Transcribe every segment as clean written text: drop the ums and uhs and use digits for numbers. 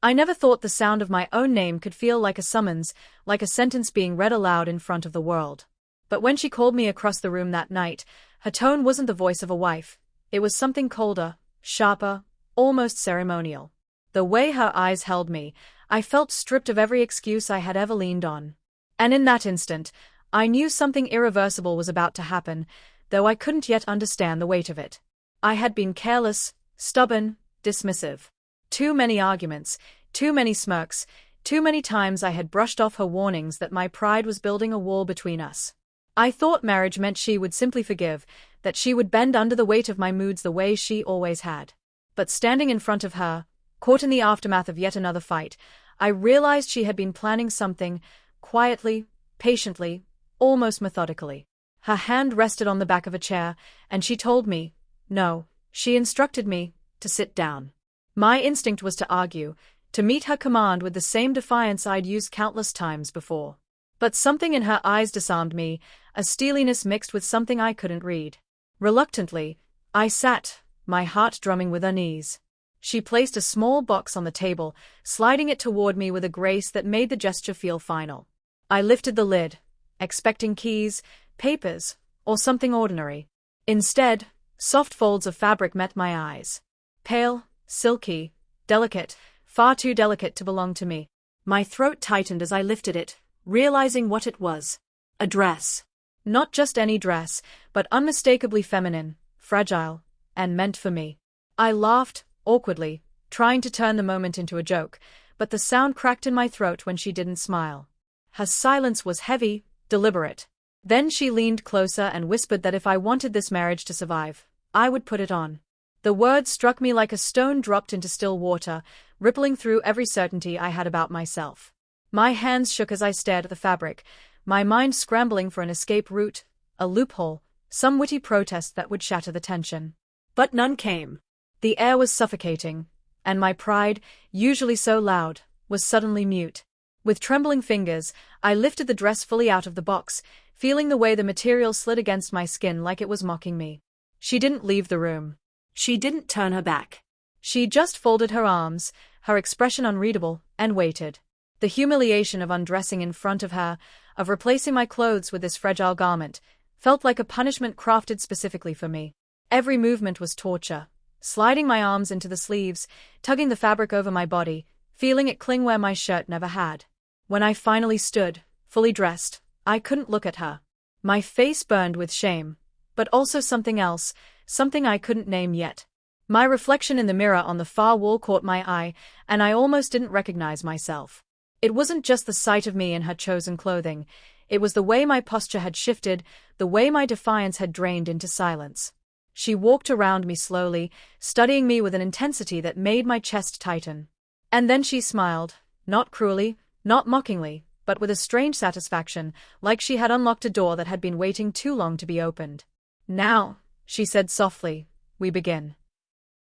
I never thought the sound of my own name could feel like a summons, like a sentence being read aloud in front of the world. But when she called me across the room that night, her tone wasn't the voice of a wife. It was something colder, sharper, almost ceremonial. The way her eyes held me, I felt stripped of every excuse I had ever leaned on. And in that instant, I knew something irreversible was about to happen, though I couldn't yet understand the weight of it. I had been careless, stubborn, dismissive. Too many arguments, too many smirks, too many times I had brushed off her warnings that my pride was building a wall between us. I thought marriage meant she would simply forgive, that she would bend under the weight of my moods the way she always had. But standing in front of her, caught in the aftermath of yet another fight, I realized she had been planning something, quietly, patiently, almost methodically. Her hand rested on the back of a chair, and she told me, no, she instructed me, to sit down. My instinct was to argue, to meet her command with the same defiance I'd used countless times before. But something in her eyes disarmed me, a steeliness mixed with something I couldn't read. Reluctantly, I sat, my heart drumming with unease. She placed a small box on the table, sliding it toward me with a grace that made the gesture feel final. I lifted the lid, expecting keys, papers, or something ordinary. Instead, soft folds of fabric met my eyes. Pale, silky, delicate, far too delicate to belong to me. My throat tightened as I lifted it, realizing what it was. A dress. Not just any dress, but unmistakably feminine, fragile, and meant for me. I laughed, awkwardly, trying to turn the moment into a joke, but the sound cracked in my throat when she didn't smile. Her silence was heavy, deliberate. Then she leaned closer and whispered that if I wanted this marriage to survive, I would put it on. The words struck me like a stone dropped into still water, rippling through every certainty I had about myself. My hands shook as I stared at the fabric, my mind scrambling for an escape route, a loophole, some witty protest that would shatter the tension. But none came. The air was suffocating, and my pride, usually so loud, was suddenly mute. With trembling fingers, I lifted the dress fully out of the box, feeling the way the material slid against my skin like it was mocking me. She didn't leave the room. She didn't turn her back. She just folded her arms, her expression unreadable, and waited. The humiliation of undressing in front of her, of replacing my clothes with this fragile garment, felt like a punishment crafted specifically for me. Every movement was torture, sliding my arms into the sleeves, tugging the fabric over my body, feeling it cling where my shirt never had. When I finally stood, fully dressed, I couldn't look at her. My face burned with shame, but also something else, something I couldn't name yet. My reflection in the mirror on the far wall caught my eye, and I almost didn't recognize myself. It wasn't just the sight of me in her chosen clothing, it was the way my posture had shifted, the way my defiance had drained into silence. She walked around me slowly, studying me with an intensity that made my chest tighten. And then she smiled, not cruelly, not mockingly, but with a strange satisfaction, like she had unlocked a door that had been waiting too long to be opened. "Now," she said softly, "we begin."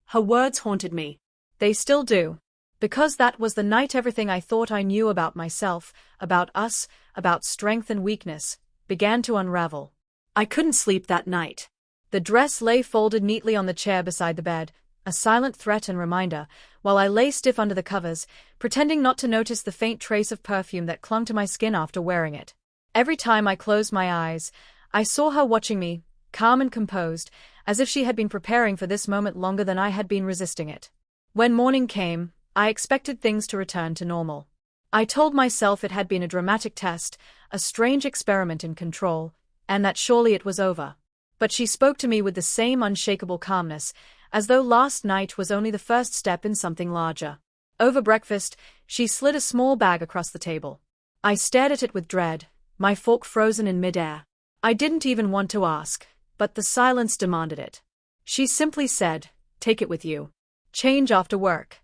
Her words haunted me. They still do. Because that was the night everything I thought I knew about myself, about us, about strength and weakness, began to unravel. I couldn't sleep that night. The dress lay folded neatly on the chair beside the bed, a silent threat and reminder, while I lay stiff under the covers, pretending not to notice the faint trace of perfume that clung to my skin after wearing it. Every time I closed my eyes, I saw her watching me, calm and composed, as if she had been preparing for this moment longer than I had been resisting it. When morning came, I expected things to return to normal. I told myself it had been a dramatic test, a strange experiment in control, and that surely it was over. But she spoke to me with the same unshakable calmness, as though last night was only the first step in something larger. Over breakfast, she slid a small bag across the table. I stared at it with dread, my fork frozen in midair. I didn't even want to ask, but the silence demanded it. She simply said, "Take it with you. Change after work."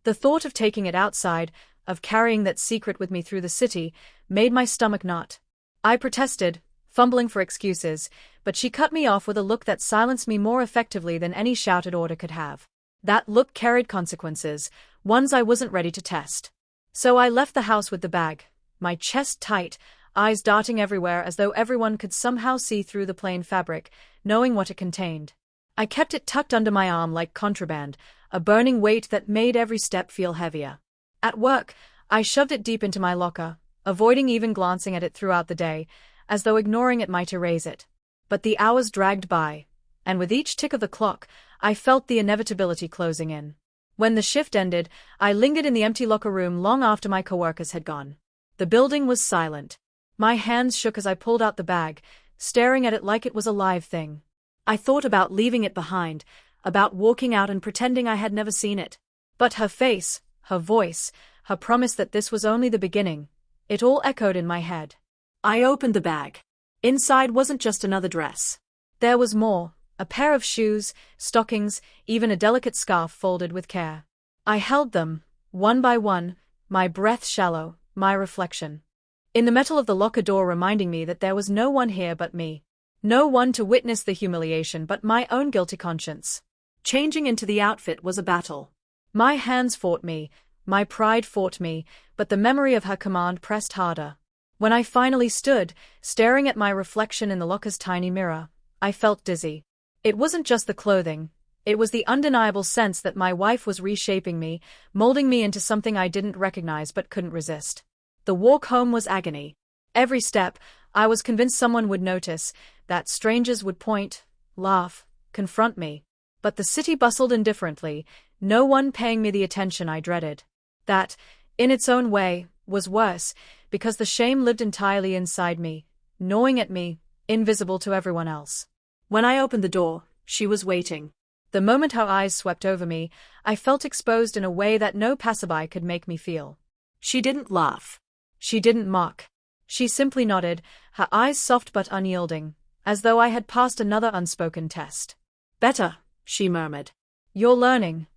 The thought of taking it outside, of carrying that secret with me through the city, made my stomach knot. I protested, fumbling for excuses, but she cut me off with a look that silenced me more effectively than any shouted order could have. That look carried consequences, ones I wasn't ready to test. So I left the house with the bag, my chest tight, eyes darting everywhere as though everyone could somehow see through the plain fabric, knowing what it contained. I kept it tucked under my arm like contraband, a burning weight that made every step feel heavier. At work, I shoved it deep into my locker, avoiding even glancing at it throughout the day, as though ignoring it might erase it. But the hours dragged by, and with each tick of the clock, I felt the inevitability closing in. When the shift ended, I lingered in the empty locker room long after my coworkers had gone. The building was silent. My hands shook as I pulled out the bag, staring at it like it was a live thing. I thought about leaving it behind, about walking out and pretending I had never seen it. But her face, her voice, her promise that this was only the beginning, it all echoed in my head. I opened the bag. Inside wasn't just another dress. There was more, a pair of shoes, stockings, even a delicate scarf folded with care. I held them, one by one, my breath shallow, my reflection in the metal of the locker door reminding me that there was no one here but me. No one to witness the humiliation but my own guilty conscience. Changing into the outfit was a battle. My hands fought me, my pride fought me, but the memory of her command pressed harder. When I finally stood, staring at my reflection in the locker's tiny mirror, I felt dizzy. It wasn't just the clothing, it was the undeniable sense that my wife was reshaping me, molding me into something I didn't recognize but couldn't resist. The walk home was agony. Every step, I was convinced someone would notice, that strangers would point, laugh, confront me. But the city bustled indifferently, no one paying me the attention I dreaded. That, in its own way, was worse, because the shame lived entirely inside me, gnawing at me, invisible to everyone else. When I opened the door, she was waiting. The moment her eyes swept over me, I felt exposed in a way that no passerby could make me feel. She didn't laugh. She didn't mock. She simply nodded, her eyes soft but unyielding, as though I had passed another unspoken test. "Better," she murmured. "You're learning."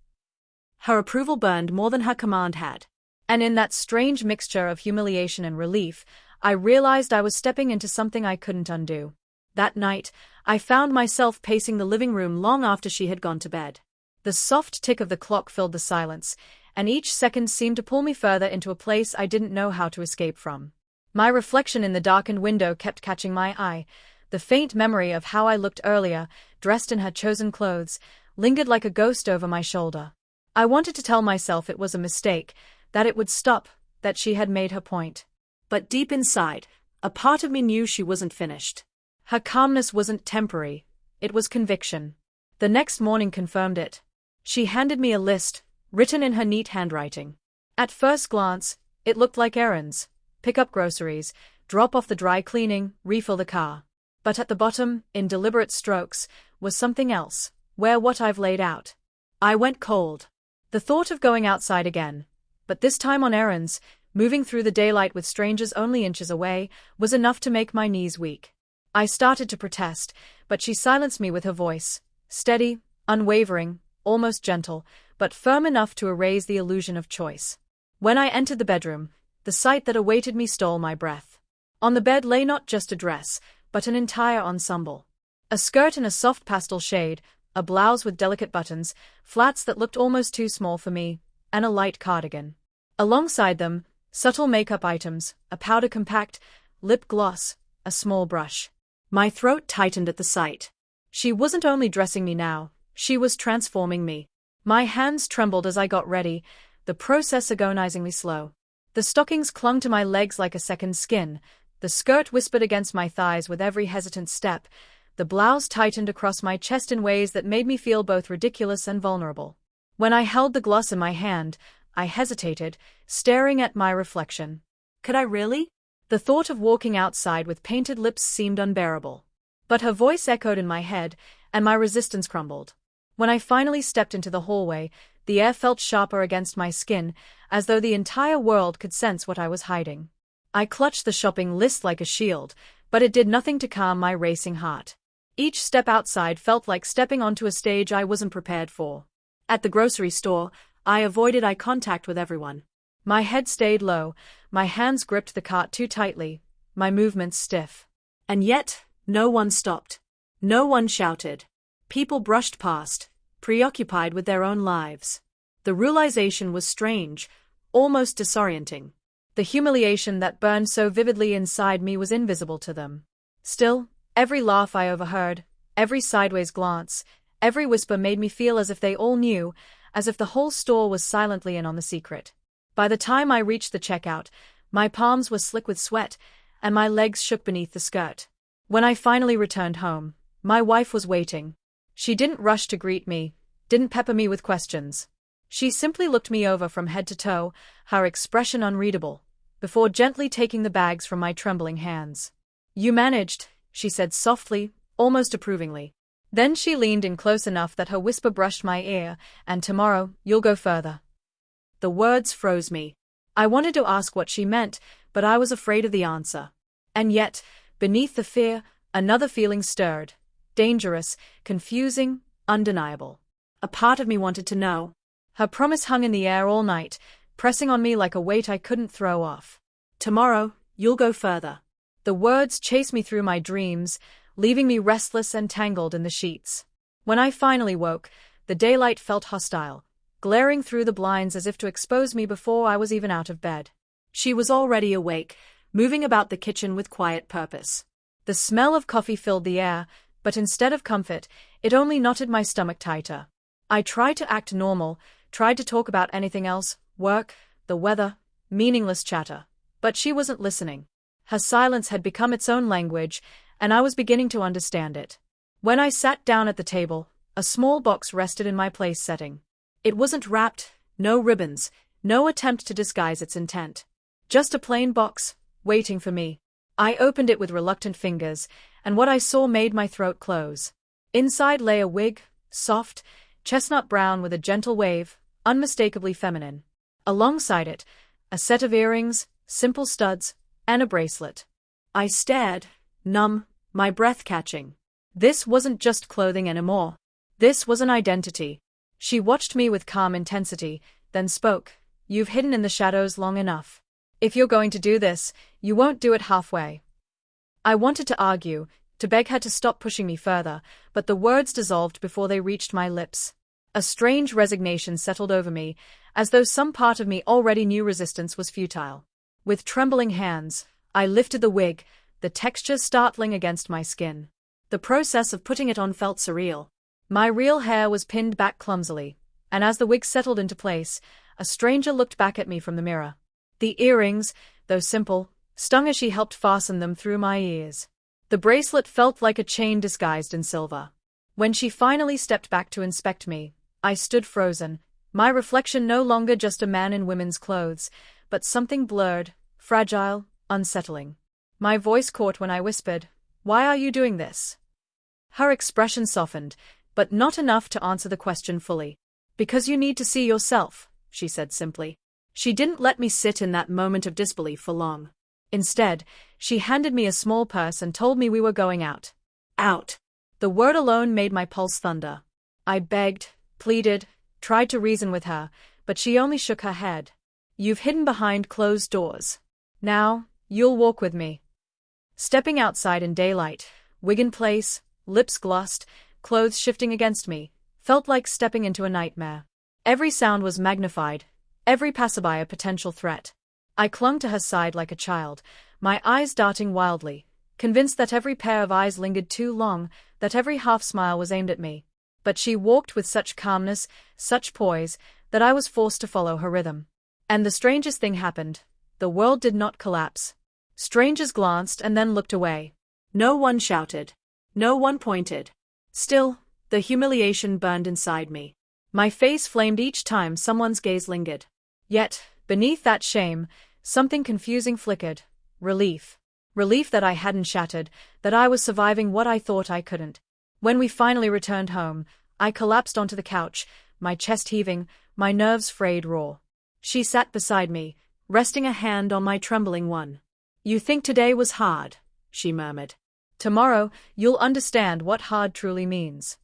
Her approval burned more than her command had. And in that strange mixture of humiliation and relief, I realized I was stepping into something I couldn't undo. That night, I found myself pacing the living room long after she had gone to bed. The soft tick of the clock filled the silence, and each second seemed to pull me further into a place I didn't know how to escape from. My reflection in the darkened window kept catching my eye. The faint memory of how I looked earlier, dressed in her chosen clothes, lingered like a ghost over my shoulder. I wanted to tell myself it was a mistake, that it would stop, that she had made her point. But deep inside, a part of me knew she wasn't finished. Her calmness wasn't temporary, it was conviction. The next morning confirmed it. She handed me a list, written in her neat handwriting. At first glance, it looked like errands. Pick up groceries, drop off the dry cleaning, refill the car. But at the bottom, in deliberate strokes, was something else. Wear what I've laid out. I went cold. The thought of going outside again, but this time on errands, moving through the daylight with strangers only inches away, was enough to make my knees weak. I started to protest, but she silenced me with her voice, steady, unwavering, almost gentle, but firm enough to erase the illusion of choice. When I entered the bedroom, the sight that awaited me stole my breath. On the bed lay not just a dress, but an entire ensemble. A skirt in a soft pastel shade, a blouse with delicate buttons, flats that looked almost too small for me, and a light cardigan. Alongside them, subtle makeup items, a powder compact, lip gloss, a small brush. My throat tightened at the sight. She wasn't only dressing me now, she was transforming me. My hands trembled as I got ready, the process agonizingly slow. The stockings clung to my legs like a second skin, the skirt whispered against my thighs with every hesitant step, the blouse tightened across my chest in ways that made me feel both ridiculous and vulnerable. When I held the gloss in my hand, I hesitated, staring at my reflection. Could I really? The thought of walking outside with painted lips seemed unbearable. But her voice echoed in my head, and my resistance crumbled. When I finally stepped into the hallway, the air felt sharper against my skin, as though the entire world could sense what I was hiding. I clutched the shopping list like a shield, but it did nothing to calm my racing heart. Each step outside felt like stepping onto a stage I wasn't prepared for. At the grocery store, I avoided eye contact with everyone. My head stayed low, my hands gripped the cart too tightly, my movements stiff. And yet, no one stopped. No one shouted. People brushed past, preoccupied with their own lives. The realization was strange, almost disorienting. The humiliation that burned so vividly inside me was invisible to them. Still, every laugh I overheard, every sideways glance, every whisper made me feel as if they all knew, as if the whole store was silently in on the secret. By the time I reached the checkout, my palms were slick with sweat, and my legs shook beneath the skirt. When I finally returned home, my wife was waiting. She didn't rush to greet me, didn't pepper me with questions. She simply looked me over from head to toe, her expression unreadable, before gently taking the bags from my trembling hands. "You managed," she said softly, almost approvingly. Then she leaned in close enough that her whisper brushed my ear, "And tomorrow, you'll go further." The words froze me. I wanted to ask what she meant, but I was afraid of the answer. And yet, beneath the fear, another feeling stirred. Dangerous, confusing, undeniable. A part of me wanted to know. Her promise hung in the air all night, pressing on me like a weight I couldn't throw off. "Tomorrow, you'll go further." The words chased me through my dreams, leaving me restless and tangled in the sheets. When I finally woke, the daylight felt hostile, glaring through the blinds as if to expose me before I was even out of bed. She was already awake, moving about the kitchen with quiet purpose. The smell of coffee filled the air, but instead of comfort, it only knotted my stomach tighter. I tried to act normal, tried to talk about anything else, work, the weather, meaningless chatter. But she wasn't listening. Her silence had become its own language, and I was beginning to understand it. When I sat down at the table, a small box rested in my place setting. It wasn't wrapped, no ribbons, no attempt to disguise its intent. Just a plain box, waiting for me. I opened it with reluctant fingers, and what I saw made my throat close. Inside lay a wig, soft, chestnut brown with a gentle wave, unmistakably feminine. Alongside it, a set of earrings, simple studs, and a bracelet. I stared, numb, my breath catching. This wasn't just clothing anymore. This was an identity. She watched me with calm intensity, then spoke. "You've hidden in the shadows long enough. If you're going to do this, you won't do it halfway." I wanted to argue, to beg her to stop pushing me further, but the words dissolved before they reached my lips. A strange resignation settled over me, as though some part of me already knew resistance was futile. With trembling hands, I lifted the wig, the texture startling against my skin. The process of putting it on felt surreal. My real hair was pinned back clumsily, and as the wig settled into place, a stranger looked back at me from the mirror. The earrings, though simple, stung as she helped fasten them through my ears. The bracelet felt like a chain disguised in silver. When she finally stepped back to inspect me, I stood frozen, my reflection no longer just a man in women's clothes, but something blurred, fragile, unsettling. My voice caught when I whispered, "Why are you doing this?" Her expression softened, but not enough to answer the question fully. "Because you need to see yourself," she said simply. She didn't let me sit in that moment of disbelief for long. Instead, she handed me a small purse and told me we were going out. Out. The word alone made my pulse thunder. I begged, pleaded, tried to reason with her, but she only shook her head. "You've hidden behind closed doors. Now, you'll walk with me." Stepping outside in daylight, wig in place, lips glossed, clothes shifting against me, felt like stepping into a nightmare. Every sound was magnified, every passerby a potential threat. I clung to her side like a child, my eyes darting wildly, convinced that every pair of eyes lingered too long, that every half-smile was aimed at me. But she walked with such calmness, such poise, that I was forced to follow her rhythm. And the strangest thing happened. The world did not collapse. Strangers glanced and then looked away. No one shouted. No one pointed. Still, the humiliation burned inside me. My face flamed each time someone's gaze lingered. Yet, beneath that shame, something confusing flickered. Relief. Relief that I hadn't shattered, that I was surviving what I thought I couldn't. When we finally returned home, I collapsed onto the couch, my chest heaving, my nerves frayed raw. She sat beside me, resting a hand on my trembling one. "You think today was hard," she murmured. "Tomorrow, you'll understand what hard truly means."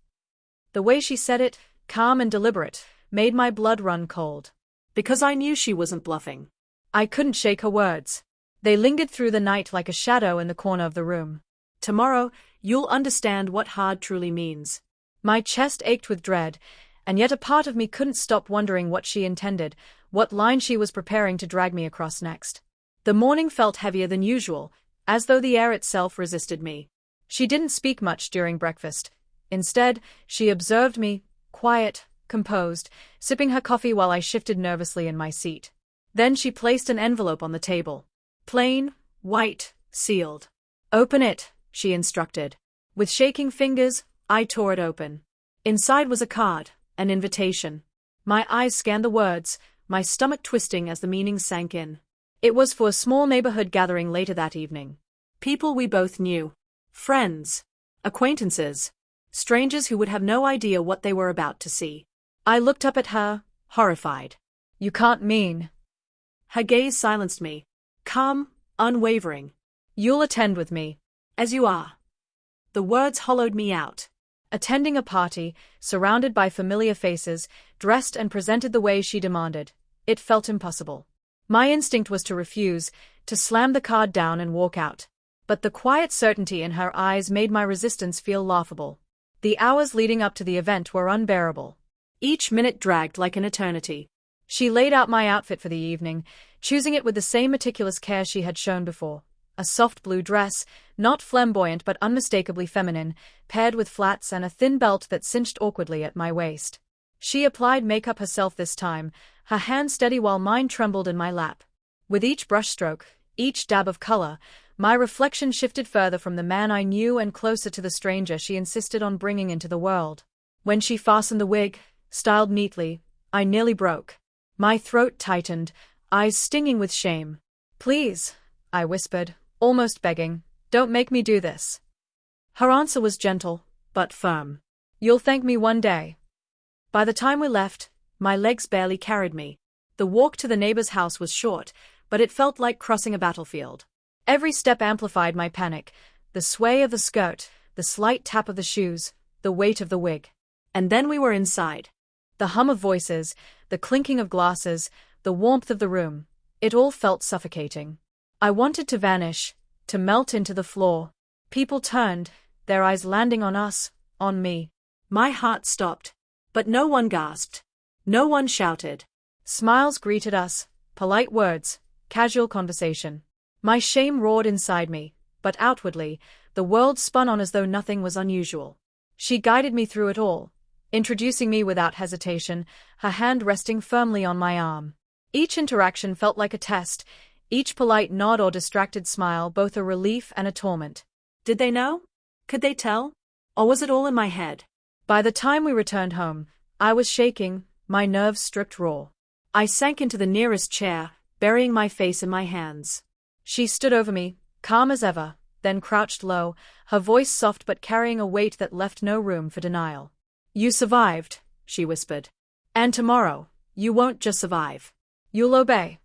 The way she said it, calm and deliberate, made my blood run cold. Because I knew she wasn't bluffing. I couldn't shake her words. They lingered through the night like a shadow in the corner of the room. "Tomorrow, you'll understand what hard truly means." My chest ached with dread, and yet a part of me couldn't stop wondering what she intended, what line she was preparing to drag me across next. The morning felt heavier than usual, as though the air itself resisted me. She didn't speak much during breakfast. Instead, she observed me, quiet, composed, sipping her coffee while I shifted nervously in my seat. Then she placed an envelope on the table. Plain, white, sealed. Open it, she instructed. With shaking fingers, I tore it open. Inside was a card, an invitation. My eyes scanned the words, my stomach twisting as the meaning sank in. It was for a small neighborhood gathering later that evening. People we both knew. Friends. Acquaintances. Strangers who would have no idea what they were about to see. I looked up at her, horrified. You can't mean. Her gaze silenced me. Calm, unwavering. You'll attend with me. As you are. The words hollowed me out. Attending a party, surrounded by familiar faces, dressed and presented the way she demanded. It felt impossible. My instinct was to refuse, to slam the card down and walk out. But the quiet certainty in her eyes made my resistance feel laughable. The hours leading up to the event were unbearable. Each minute dragged like an eternity. She laid out my outfit for the evening, choosing it with the same meticulous care she had shown before. A soft blue dress, not flamboyant but unmistakably feminine, paired with flats and a thin belt that cinched awkwardly at my waist. She applied makeup herself this time, her hand steady while mine trembled in my lap. With each brushstroke, each dab of color, my reflection shifted further from the man I knew and closer to the stranger she insisted on bringing into the world. When she fastened the wig, styled neatly, I nearly broke. My throat tightened, eyes stinging with shame. Please, I whispered, almost begging, don't make me do this. Her answer was gentle, but firm. You'll thank me one day. By the time we left, my legs barely carried me. The walk to the neighbor's house was short, but it felt like crossing a battlefield. Every step amplified my panic, the sway of the skirt, the slight tap of the shoes, the weight of the wig. And then we were inside. The hum of voices, the clinking of glasses, the warmth of the room, it all felt suffocating. I wanted to vanish, to melt into the floor. People turned, their eyes landing on us, on me. My heart stopped. But no one gasped. No one shouted. Smiles greeted us, polite words, casual conversation. My shame roared inside me, but outwardly, the world spun on as though nothing was unusual. She guided me through it all, introducing me without hesitation, her hand resting firmly on my arm. Each interaction felt like a test, each polite nod or distracted smile both a relief and a torment. Did they know? Could they tell? Or was it all in my head? By the time we returned home, I was shaking, my nerves stripped raw. I sank into the nearest chair, burying my face in my hands. She stood over me, calm as ever, then crouched low, her voice soft but carrying a weight that left no room for denial. You survived, she whispered. And tomorrow, you won't just survive. You'll obey.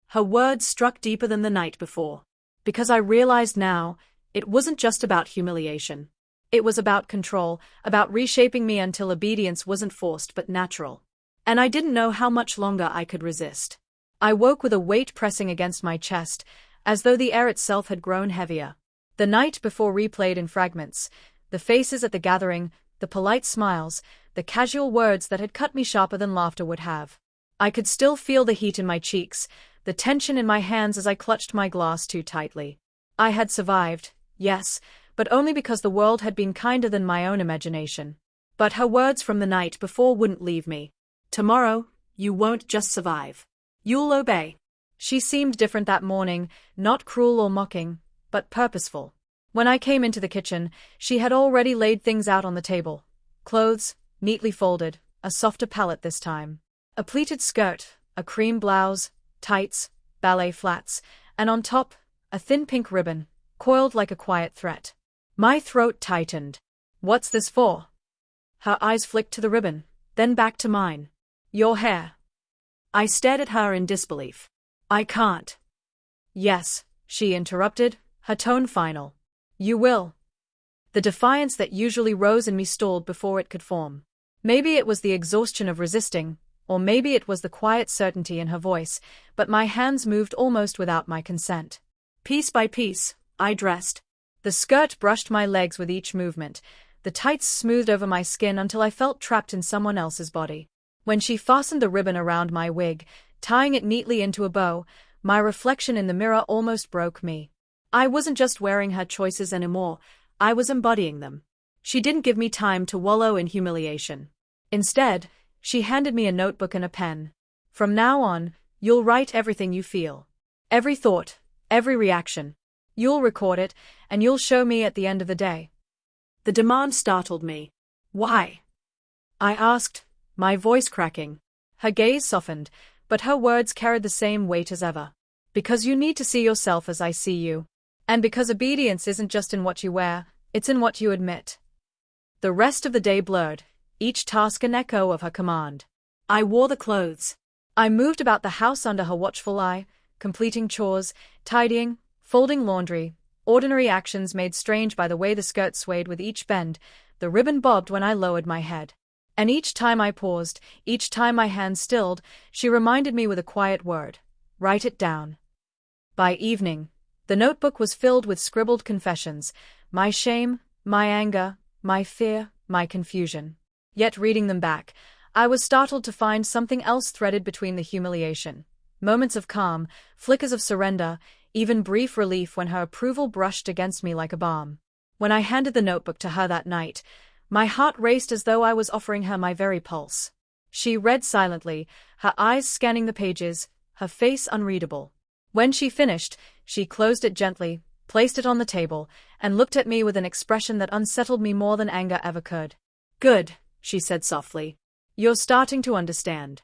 Her words struck deeper than the night before. Because I realized now, it wasn't just about humiliation. It was about control, about reshaping me until obedience wasn't forced but natural. And I didn't know how much longer I could resist. I woke with a weight pressing against my chest, as though the air itself had grown heavier. The night before replayed in fragments, the faces at the gathering, the polite smiles, the casual words that had cut me sharper than laughter would have. I could still feel the heat in my cheeks, the tension in my hands as I clutched my glass too tightly. I had survived, yes, but only because the world had been kinder than my own imagination. But her words from the night before wouldn't leave me. Tomorrow, you won't just survive. You'll obey. She seemed different that morning, not cruel or mocking, but purposeful. When I came into the kitchen, she had already laid things out on the table. Clothes, neatly folded, a softer palette this time. A pleated skirt, a cream blouse, tights, ballet flats, and on top, a thin pink ribbon, coiled like a quiet threat. My throat tightened. What's this for? Her eyes flicked to the ribbon, then back to mine. Your hair. I stared at her in disbelief. I can't. Yes, she interrupted, her tone final. You will. The defiance that usually rose in me stalled before it could form. Maybe it was the exhaustion of resisting, or maybe it was the quiet certainty in her voice, but my hands moved almost without my consent. Piece by piece, I dressed. The skirt brushed my legs with each movement, the tights smoothed over my skin until I felt trapped in someone else's body. When she fastened the ribbon around my wig, tying it neatly into a bow, my reflection in the mirror almost broke me. I wasn't just wearing her choices anymore, I was embodying them. She didn't give me time to wallow in humiliation. Instead, she handed me a notebook and a pen. From now on, You'll write everything you feel. Every thought, every reaction. You'll record it, and you'll show me at the end of the day." The demand startled me. "Why?" I asked, my voice cracking. Her gaze softened, but her words carried the same weight as ever. "Because you need to see yourself as I see you. And because obedience isn't just in what you wear, it's in what you admit." The rest of the day blurred, each task an echo of her command. I wore the clothes. I moved about the house under her watchful eye, completing chores, tidying, folding laundry, ordinary actions made strange by the way the skirt swayed with each bend, the ribbon bobbed when I lowered my head. And each time I paused, each time my hand stilled, she reminded me with a quiet word: "Write it down." By evening, the notebook was filled with scribbled confessions, my shame, my anger, my fear, my confusion. Yet reading them back, I was startled to find something else threaded between the humiliation. Moments of calm, flickers of surrender, even brief relief when her approval brushed against me like a balm. When I handed the notebook to her that night, my heart raced as though I was offering her my very pulse. She read silently, her eyes scanning the pages, her face unreadable. When she finished, she closed it gently, placed it on the table, and looked at me with an expression that unsettled me more than anger ever could. "Good," she said softly. "You're starting to understand."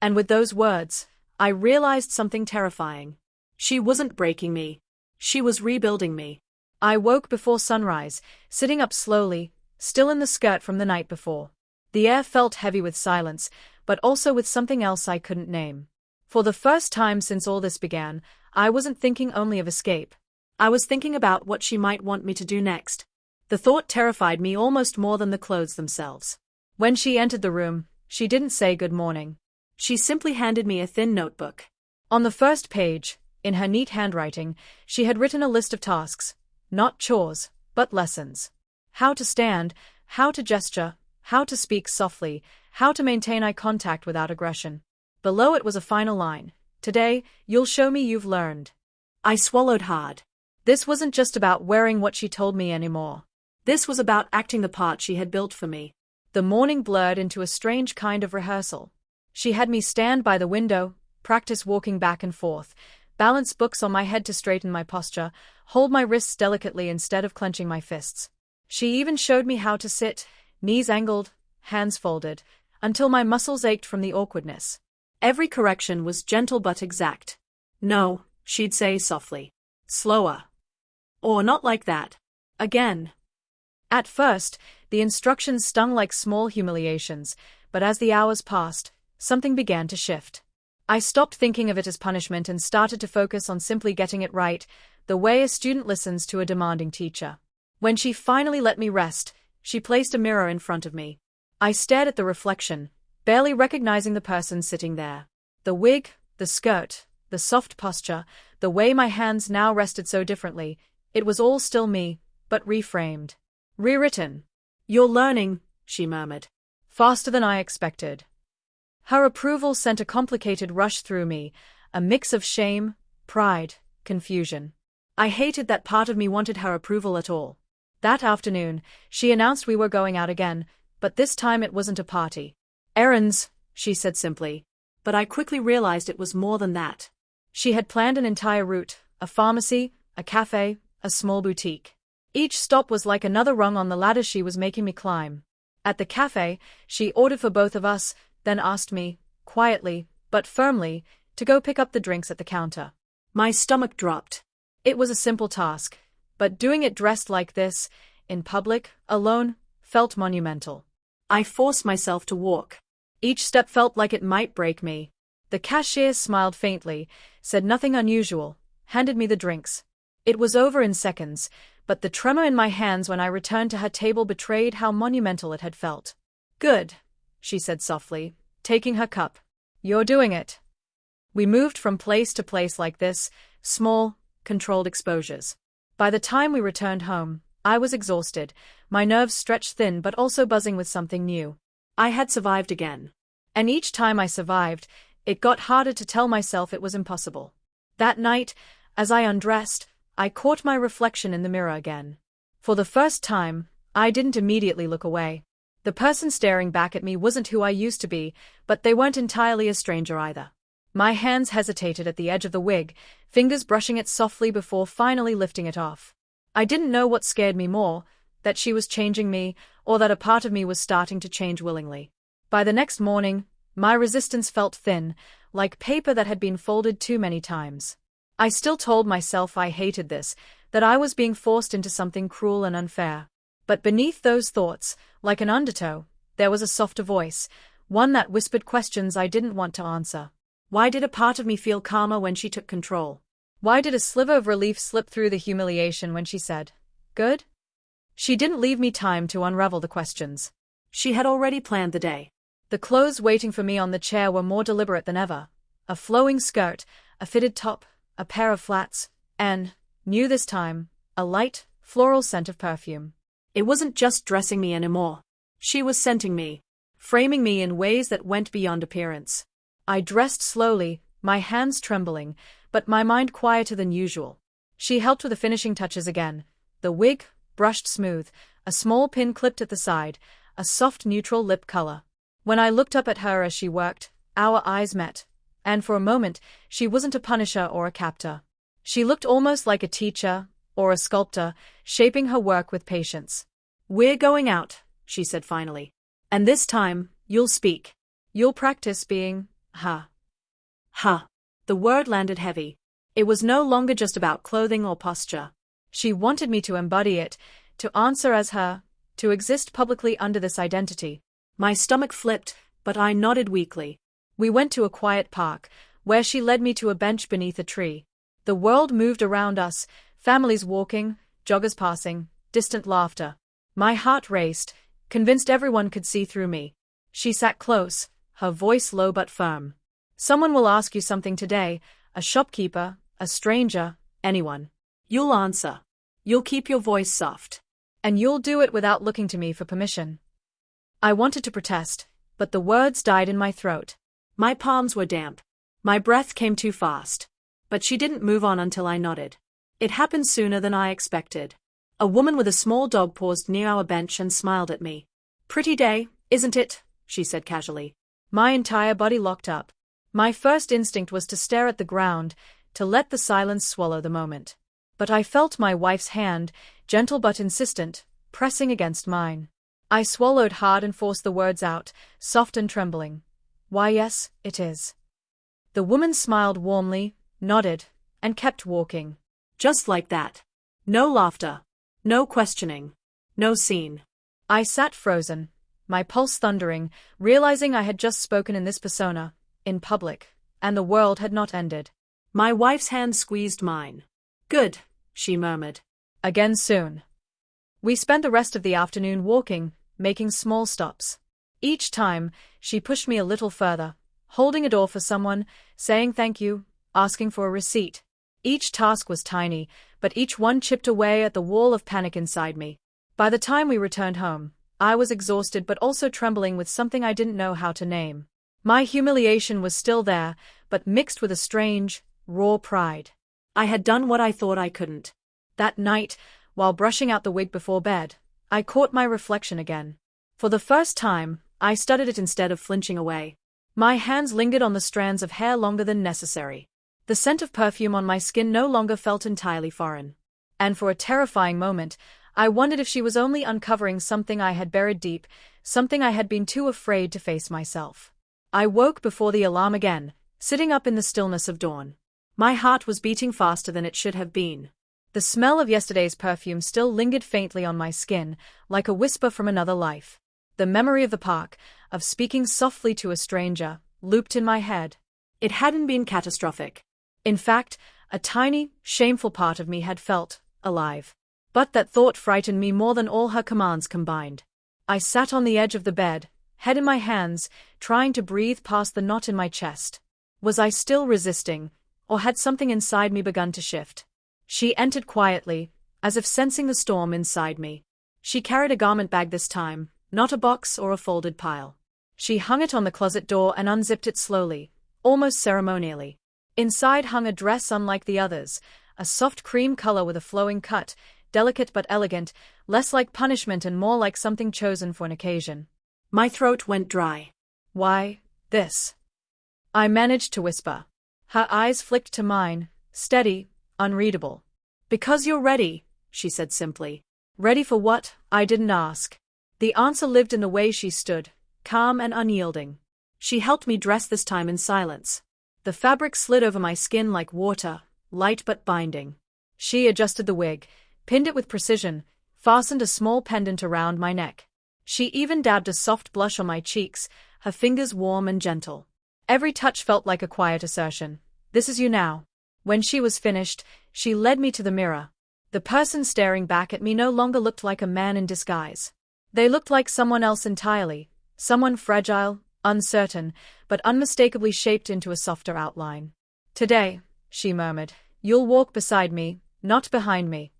And with those words, I realized something terrifying. She wasn't breaking me. She was rebuilding me. I woke before sunrise, sitting up slowly, still in the skirt from the night before. The air felt heavy with silence, but also with something else I couldn't name. For the first time since all this began, I wasn't thinking only of escape. I was thinking about what she might want me to do next. The thought terrified me almost more than the clothes themselves. When she entered the room, she didn't say good morning. She simply handed me a thin notebook. On the first page, in her neat handwriting, she had written a list of tasks, not chores, but lessons. How to stand, how to gesture, how to speak softly, how to maintain eye contact without aggression. Below it was a final line: "Today, you'll show me you've learned." I swallowed hard. This wasn't just about wearing what she told me anymore. This was about acting the part she had built for me. The morning blurred into a strange kind of rehearsal. She had me stand by the window, practice walking back and forth, balance books on my head to straighten my posture, hold my wrists delicately instead of clenching my fists. She even showed me how to sit, knees angled, hands folded, until my muscles ached from the awkwardness. Every correction was gentle but exact. "No," she'd say softly. "Slower." Or "Not like that." Again. At first, the instructions stung like small humiliations, but as the hours passed, something began to shift. I stopped thinking of it as punishment and started to focus on simply getting it right, the way a student listens to a demanding teacher. When she finally let me rest, she placed a mirror in front of me. I stared at the reflection, barely recognizing the person sitting there. The wig, the skirt, the soft posture, the way my hands now rested so differently, it was all still me, but reframed. Rewritten. "You're learning," she murmured. Faster than I expected. Her approval sent a complicated rush through me, a mix of shame, pride, confusion. I hated that part of me wanted her approval at all. That afternoon, she announced we were going out again, but this time it wasn't a party. "Errands," she said simply. But I quickly realized it was more than that. She had planned an entire route: a pharmacy, a cafe, a small boutique. Each stop was like another rung on the ladder she was making me climb. At the cafe, she ordered for both of us, then asked me, quietly, but firmly, to go pick up the drinks at the counter. My stomach dropped. It was a simple task, but doing it dressed like this, in public, alone, felt monumental. I forced myself to walk. Each step felt like it might break me. The cashier smiled faintly, said nothing unusual, handed me the drinks. It was over in seconds, but the tremor in my hands when I returned to her table betrayed how monumental it had felt. "Good," she said softly, taking her cup. "You're doing it." We moved from place to place like this, small, controlled exposures. By the time we returned home, I was exhausted, my nerves stretched thin but also buzzing with something new. I had survived again. And each time I survived, it got harder to tell myself it was impossible. That night, as I undressed, I caught my reflection in the mirror again. For the first time, I didn't immediately look away. The person staring back at me wasn't who I used to be, but they weren't entirely a stranger either. My hands hesitated at the edge of the wig, fingers brushing it softly before finally lifting it off. I didn't know what scared me more, that she was changing me, or that a part of me was starting to change willingly. By the next morning, my resistance felt thin, like paper that had been folded too many times. I still told myself I hated this, that I was being forced into something cruel and unfair. But beneath those thoughts, like an undertow, there was a softer voice, one that whispered questions I didn't want to answer. Why did a part of me feel calmer when she took control? Why did a sliver of relief slip through the humiliation when she said, "Good?" She didn't leave me time to unravel the questions. She had already planned the day. The clothes waiting for me on the chair were more deliberate than ever. A flowing skirt, a fitted top, a pair of flats, and, new this time, a light, floral scent of perfume. It wasn't just dressing me anymore. She was scenting me, framing me in ways that went beyond appearance. I dressed slowly, my hands trembling, but my mind quieter than usual. She helped with the finishing touches again. The wig, brushed smooth, a small pin clipped at the side, a soft neutral lip color. When I looked up at her as she worked, our eyes met, and for a moment, she wasn't a punisher or a captor. She looked almost like a teacher, or a sculptor, shaping her work with patience. "We're going out," she said finally. "And this time, you'll speak. You'll practice being, ha." Ha. The word landed heavy. It was no longer just about clothing or posture. She wanted me to embody it, to answer as her, to exist publicly under this identity. My stomach flipped, but I nodded weakly. We went to a quiet park, where she led me to a bench beneath a tree. The world moved around us, families walking, joggers passing, distant laughter. My heart raced, convinced everyone could see through me. She sat close, her voice low but firm. "Someone will ask you something today, a shopkeeper, a stranger, anyone. You'll answer. You'll keep your voice soft. And you'll do it without looking to me for permission." I wanted to protest, but the words died in my throat. My palms were damp. My breath came too fast. But she didn't move on until I nodded. It happened sooner than I expected. A woman with a small dog paused near our bench and smiled at me. "Pretty day, isn't it?" she said casually. My entire body locked up. My first instinct was to stare at the ground, to let the silence swallow the moment. But I felt my wife's hand, gentle but insistent, pressing against mine. I swallowed hard and forced the words out, soft and trembling. "Why, yes, it is." The woman smiled warmly, nodded, and kept walking. Just like that. No laughter. No questioning. No scene. I sat frozen, my pulse thundering, realizing I had just spoken in this persona, in public, and the world had not ended. My wife's hand squeezed mine. "Good," she murmured. "Again soon." We spent the rest of the afternoon walking, making small stops. Each time, she pushed me a little further, holding a door for someone, saying thank you, asking for a receipt. Each task was tiny, but each one chipped away at the wall of panic inside me. By the time we returned home, I was exhausted but also trembling with something I didn't know how to name. My humiliation was still there, but mixed with a strange, raw pride. I had done what I thought I couldn't. That night, while brushing out the wig before bed, I caught my reflection again. For the first time, I studied it instead of flinching away. My hands lingered on the strands of hair longer than necessary. The scent of perfume on my skin no longer felt entirely foreign. And for a terrifying moment, I wondered if she was only uncovering something I had buried deep, something I had been too afraid to face myself. I woke before the alarm again, sitting up in the stillness of dawn. My heart was beating faster than it should have been. The smell of yesterday's perfume still lingered faintly on my skin, like a whisper from another life. The memory of the park, of speaking softly to a stranger, looped in my head. It hadn't been catastrophic. In fact, a tiny, shameful part of me had felt alive. But that thought frightened me more than all her commands combined. I sat on the edge of the bed, head in my hands, trying to breathe past the knot in my chest. Was I still resisting, or had something inside me begun to shift? She entered quietly, as if sensing the storm inside me. She carried a garment bag this time, not a box or a folded pile. She hung it on the closet door and unzipped it slowly, almost ceremonially. Inside hung a dress unlike the others, a soft cream color with a flowing cut, delicate but elegant, less like punishment and more like something chosen for an occasion. My throat went dry. "Why, this?" I managed to whisper. Her eyes flicked to mine, steady, unreadable. Because you're ready, she said simply. Ready for what? I didn't ask. The answer lived in the way she stood, calm and unyielding. She helped me dress this time in silence. The fabric slid over my skin like water, light but binding. She adjusted the wig, pinned it with precision, fastened a small pendant around my neck. She even dabbed a soft blush on my cheeks, her fingers warm and gentle. Every touch felt like a quiet assertion. This is you now. When she was finished, she led me to the mirror. The person staring back at me no longer looked like a man in disguise. They looked like someone else entirely, someone fragile, uncertain, but unmistakably shaped into a softer outline. Today, she murmured, you'll walk beside me, not behind me.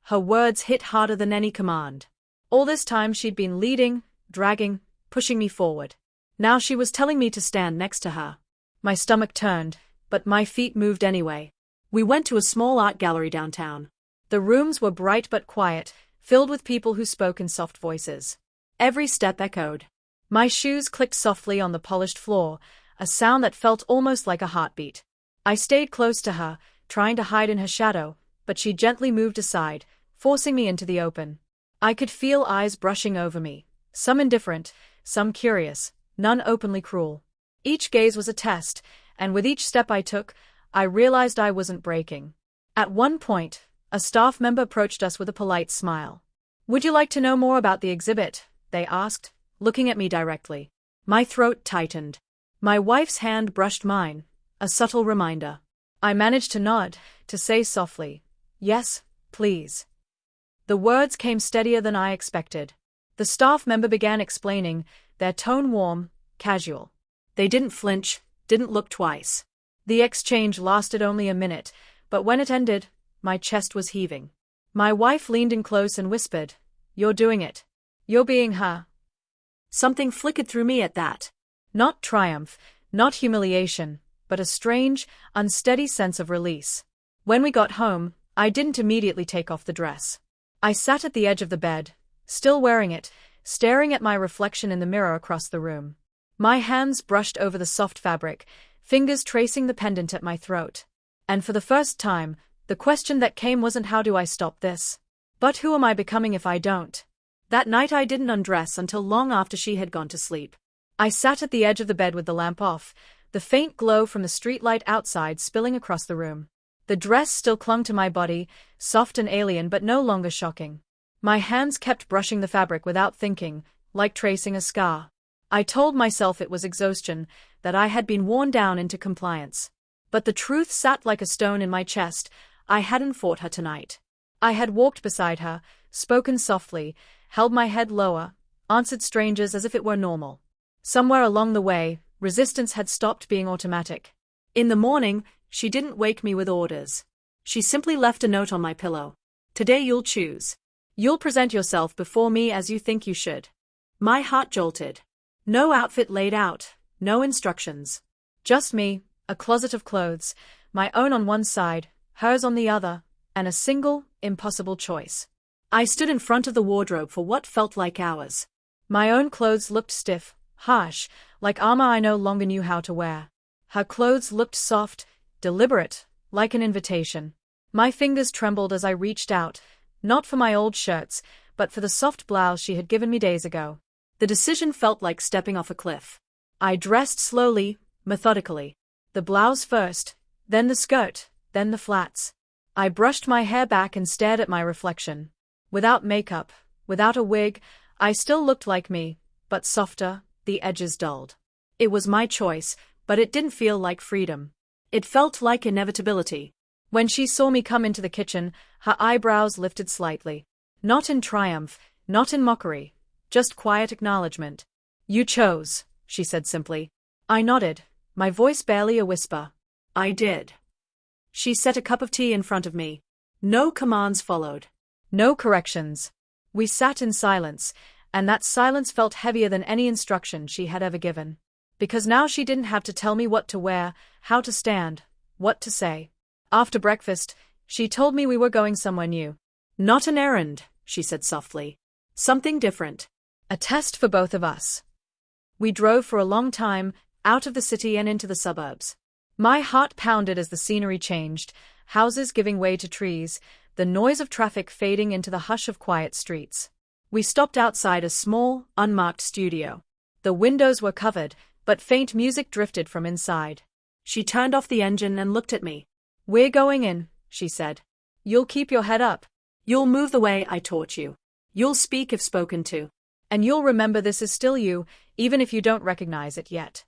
Her words hit harder than any command. All this time she'd been leading, dragging, pushing me forward. Now she was telling me to stand next to her. My stomach turned, but my feet moved anyway. We went to a small art gallery downtown. The rooms were bright but quiet, filled with people who spoke in soft voices. Every step echoed. My shoes clicked softly on the polished floor, a sound that felt almost like a heartbeat. I stayed close to her, trying to hide in her shadow, but she gently moved aside, forcing me into the open. I could feel eyes brushing over me, some indifferent, some curious, none openly cruel. Each gaze was a test, and with each step I took, I realized I wasn't breaking. At one point, a staff member approached us with a polite smile. Would you like to know more about the exhibit? They asked, looking at me directly. My throat tightened. My wife's hand brushed mine, a subtle reminder. I managed to nod, to say softly, yes, please. The words came steadier than I expected. The staff member began explaining, their tone warm, casual. They didn't flinch, didn't look twice. The exchange lasted only a minute, but when it ended, my chest was heaving. My wife leaned in close and whispered, you're doing it. You're being her. Something flickered through me at that. Not triumph, not humiliation, but a strange, unsteady sense of release. When we got home, I didn't immediately take off the dress. I sat at the edge of the bed, still wearing it, staring at my reflection in the mirror across the room. My hands brushed over the soft fabric, fingers tracing the pendant at my throat. And for the first time, the question that came wasn't how do I stop this, but who am I becoming if I don't? That night I didn't undress until long after she had gone to sleep. I sat at the edge of the bed with the lamp off, the faint glow from the streetlight outside spilling across the room. The dress still clung to my body, soft and alien but no longer shocking. My hands kept brushing the fabric without thinking, like tracing a scar. I told myself it was exhaustion, that I had been worn down into compliance. But the truth sat like a stone in my chest. I hadn't fought her tonight. I had walked beside her, spoken softly, held my head lower, answered strangers as if it were normal. Somewhere along the way, resistance had stopped being automatic. In the morning, she didn't wake me with orders. She simply left a note on my pillow. Today you'll choose. You'll present yourself before me as you think you should. My heart jolted. No outfit laid out, no instructions. Just me, a closet of clothes, my own on one side, hers on the other, and a single, impossible choice. I stood in front of the wardrobe for what felt like hours. My own clothes looked stiff, harsh, like armor I no longer knew how to wear. Her clothes looked soft, deliberate, like an invitation. My fingers trembled as I reached out, not for my old shirts, but for the soft blouse she had given me days ago. The decision felt like stepping off a cliff. I dressed slowly, methodically. The blouse first, then the skirt, then the flats. I brushed my hair back and stared at my reflection. Without makeup, without a wig, I still looked like me, but softer, the edges dulled. It was my choice, but it didn't feel like freedom. It felt like inevitability. When she saw me come into the kitchen, her eyebrows lifted slightly. Not in triumph, not in mockery, just quiet acknowledgement. You chose, she said simply. I nodded, my voice barely a whisper. I did. She set a cup of tea in front of me. No commands followed. No corrections. We sat in silence, and that silence felt heavier than any instruction she had ever given. Because now she didn't have to tell me what to wear, how to stand, what to say. After breakfast, she told me we were going somewhere new. Not an errand, she said softly. Something different. A test for both of us. We drove for a long time, out of the city and into the suburbs. My heart pounded as the scenery changed, houses giving way to trees, the noise of traffic fading into the hush of quiet streets. We stopped outside a small, unmarked studio. The windows were covered, but faint music drifted from inside. She turned off the engine and looked at me. "We're going in," she said. "You'll keep your head up. You'll move the way I taught you. You'll speak if spoken to. And you'll remember this is still you, even if you don't recognize it yet."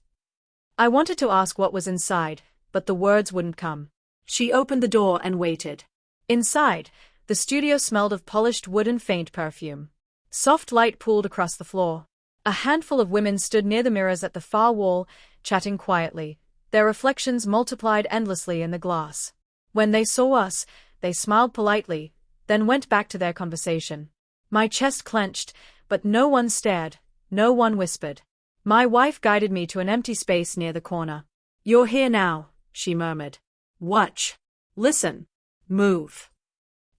I wanted to ask what was inside, but the words wouldn't come. She opened the door and waited. Inside, the studio smelled of polished wood and faint perfume. Soft light pooled across the floor. A handful of women stood near the mirrors at the far wall, chatting quietly, their reflections multiplied endlessly in the glass. When they saw us, they smiled politely, then went back to their conversation. My chest clenched, but no one stared, no one whispered. My wife guided me to an empty space near the corner. "You're here now," she murmured. "Watch. Listen. Move."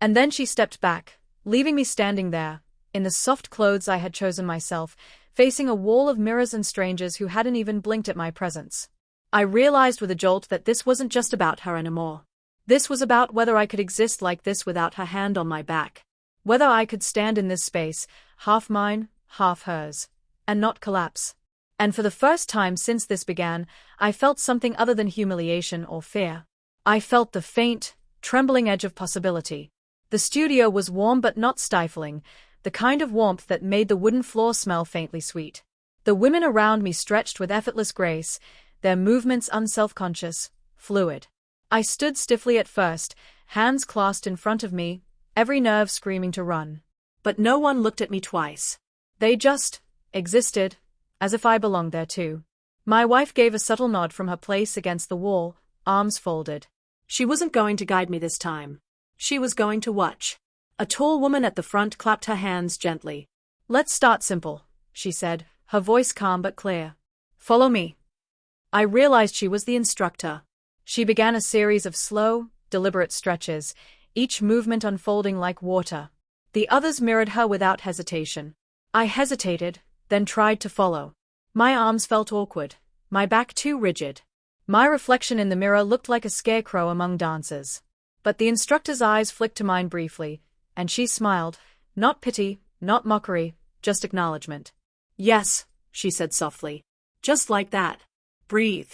And then she stepped back, leaving me standing there, in the soft clothes I had chosen myself, facing a wall of mirrors and strangers who hadn't even blinked at my presence. I realized with a jolt that this wasn't just about her anymore. This was about whether I could exist like this without her hand on my back. Whether I could stand in this space, half mine, half hers, and not collapse. And for the first time since this began, I felt something other than humiliation or fear. I felt the faint, trembling edge of possibility. The studio was warm but not stifling, the kind of warmth that made the wooden floor smell faintly sweet. The women around me stretched with effortless grace, their movements unself-conscious, fluid. I stood stiffly at first, hands clasped in front of me, every nerve screaming to run. But no one looked at me twice. They just existed, as if I belonged there too. My wife gave a subtle nod from her place against the wall, arms folded. She wasn't going to guide me this time. She was going to watch. A tall woman at the front clapped her hands gently. "Let's start simple," she said, her voice calm but clear. "Follow me." I realized she was the instructor. She began a series of slow, deliberate stretches, each movement unfolding like water. The others mirrored her without hesitation. I hesitated, then tried to follow. My arms felt awkward, my back too rigid. My reflection in the mirror looked like a scarecrow among dancers. But the instructor's eyes flicked to mine briefly, and she smiled, not pity, not mockery, just acknowledgement. "Yes," she said softly. "Just like that. Breathe."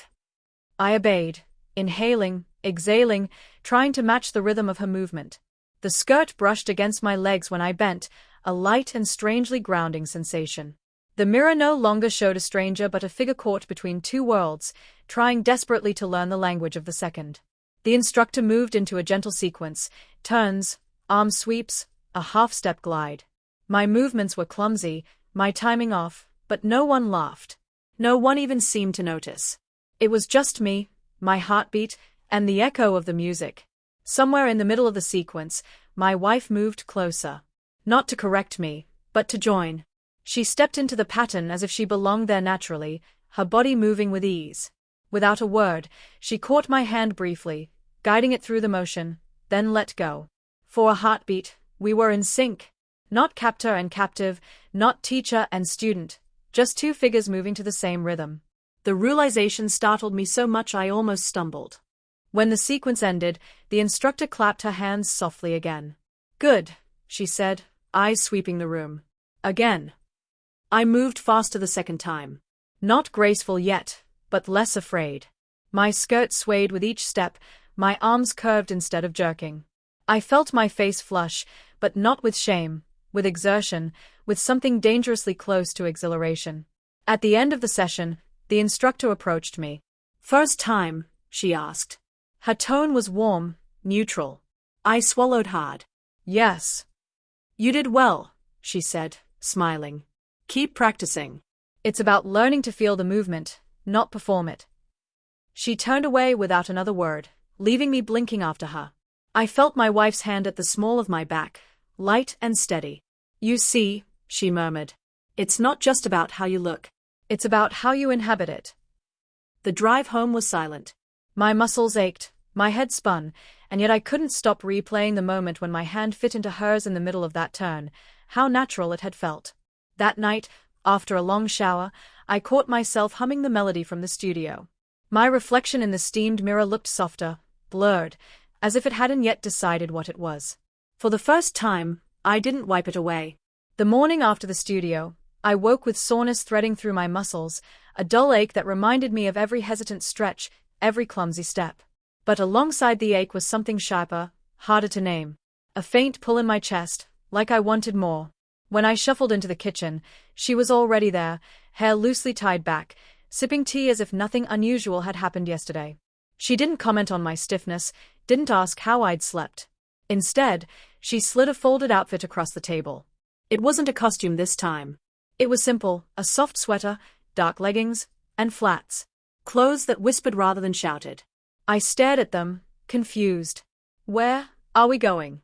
I obeyed, inhaling, exhaling, trying to match the rhythm of her movement. The skirt brushed against my legs when I bent, a light and strangely grounding sensation. The mirror no longer showed a stranger but a figure caught between two worlds, trying desperately to learn the language of the second. The instructor moved into a gentle sequence, turns, arm sweeps, a half-step glide. My movements were clumsy, my timing off, but no one laughed. No one even seemed to notice. It was just me, my heartbeat, and the echo of the music. Somewhere in the middle of the sequence, my wife moved closer. Not to correct me, but to join. She stepped into the pattern as if she belonged there naturally, her body moving with ease. Without a word, she caught my hand briefly, guiding it through the motion, then let go. For a heartbeat, we were in sync. Not captor and captive, not teacher and student, just two figures moving to the same rhythm. The realization startled me so much I almost stumbled. When the sequence ended, the instructor clapped her hands softly again. "Good," she said, eyes sweeping the room. "Again." I moved faster the second time. Not graceful yet, but less afraid. My skirt swayed with each step, my arms curved instead of jerking. I felt my face flush, but not with shame, with exertion, with something dangerously close to exhilaration. At the end of the session, the instructor approached me. "First time?" she asked. Her tone was warm, neutral. I swallowed hard. "Yes." "You did well," she said, smiling. "Keep practicing. It's about learning to feel the movement, not perform it." She turned away without another word, leaving me blinking after her. I felt my wife's hand at the small of my back, light and steady. "You see," she murmured, "it's not just about how you look. It's about how you inhabit it." The drive home was silent. My muscles ached, my head spun, and yet I couldn't stop replaying the moment when my hand fit into hers in the middle of that turn, how natural it had felt. That night, After a long shower, I caught myself humming the melody from the studio. My reflection in the steamed mirror looked softer, blurred, as if it hadn't yet decided what it was. For the first time, I didn't wipe it away. The morning after the studio, I woke with soreness threading through my muscles, a dull ache that reminded me of every hesitant stretch, every clumsy step. But alongside the ache was something sharper, harder to name. A faint pull in my chest, like I wanted more. When I shuffled into the kitchen, she was already there, hair loosely tied back, sipping tea as if nothing unusual had happened yesterday. She didn't comment on my stiffness, didn't ask how I'd slept. Instead, she slid a folded outfit across the table. It wasn't a costume this time. It was simple, a soft sweater, dark leggings, and flats. Clothes that whispered rather than shouted. I stared at them, confused. Where are we going?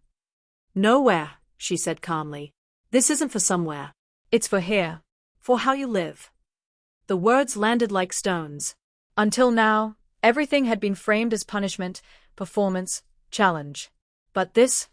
Nowhere, she said calmly. This isn't for somewhere. It's for here. For how you live. The words landed like stones. Until now, everything had been framed as punishment, performance, challenge. But this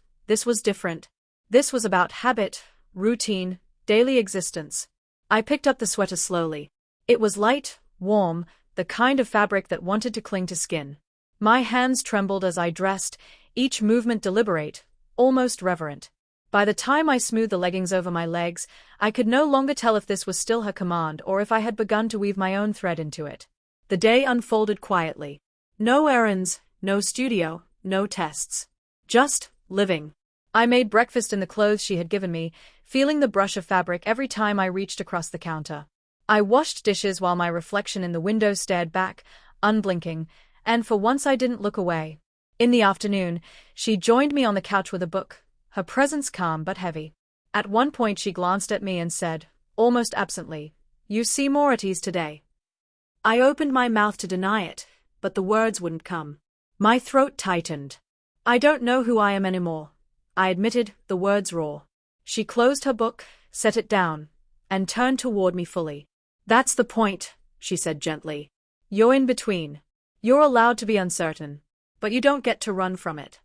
was different. This was about habit, routine, daily existence. I picked up the sweater slowly. It was light, warm, the kind of fabric that wanted to cling to skin. My hands trembled as I dressed, each movement deliberate, almost reverent. By the time I smoothed the leggings over my legs, I could no longer tell if this was still her command or if I had begun to weave my own thread into it. The day unfolded quietly. No errands, no studio, no tests. Just living. I made breakfast in the clothes she had given me, feeling the brush of fabric every time I reached across the counter. I washed dishes while my reflection in the window stared back, unblinking, and for once I didn't look away. In the afternoon, she joined me on the couch with a book, her presence calm but heavy. At one point she glanced at me and said, almost absently, "You seem more at ease today." I opened my mouth to deny it, but the words wouldn't come. My throat tightened. "I don't know who I am anymore," I admitted, the words raw. She closed her book, set it down, and turned toward me fully. "That's the point," she said gently. "You're in between. You're allowed to be uncertain, but you don't get to run from it."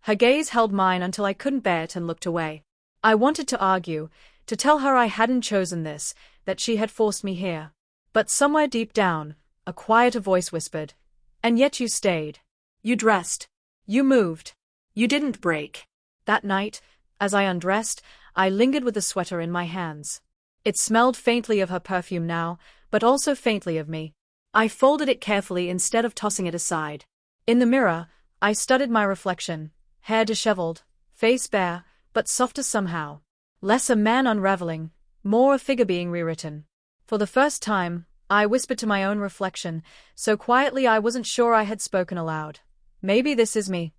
Her gaze held mine until I couldn't bear it and looked away. I wanted to argue, to tell her I hadn't chosen this, that she had forced me here. But somewhere deep down, a quieter voice whispered, "And yet you stayed. You dressed. You moved. You didn't break." That night, as I undressed, I lingered with the sweater in my hands. It smelled faintly of her perfume now, but also faintly of me. I folded it carefully instead of tossing it aside. In the mirror, I studied my reflection, hair disheveled, face bare, but softer somehow. Less a man unraveling, more a figure being rewritten. For the first time, I whispered to my own reflection, so quietly I wasn't sure I had spoken aloud. "Maybe this is me."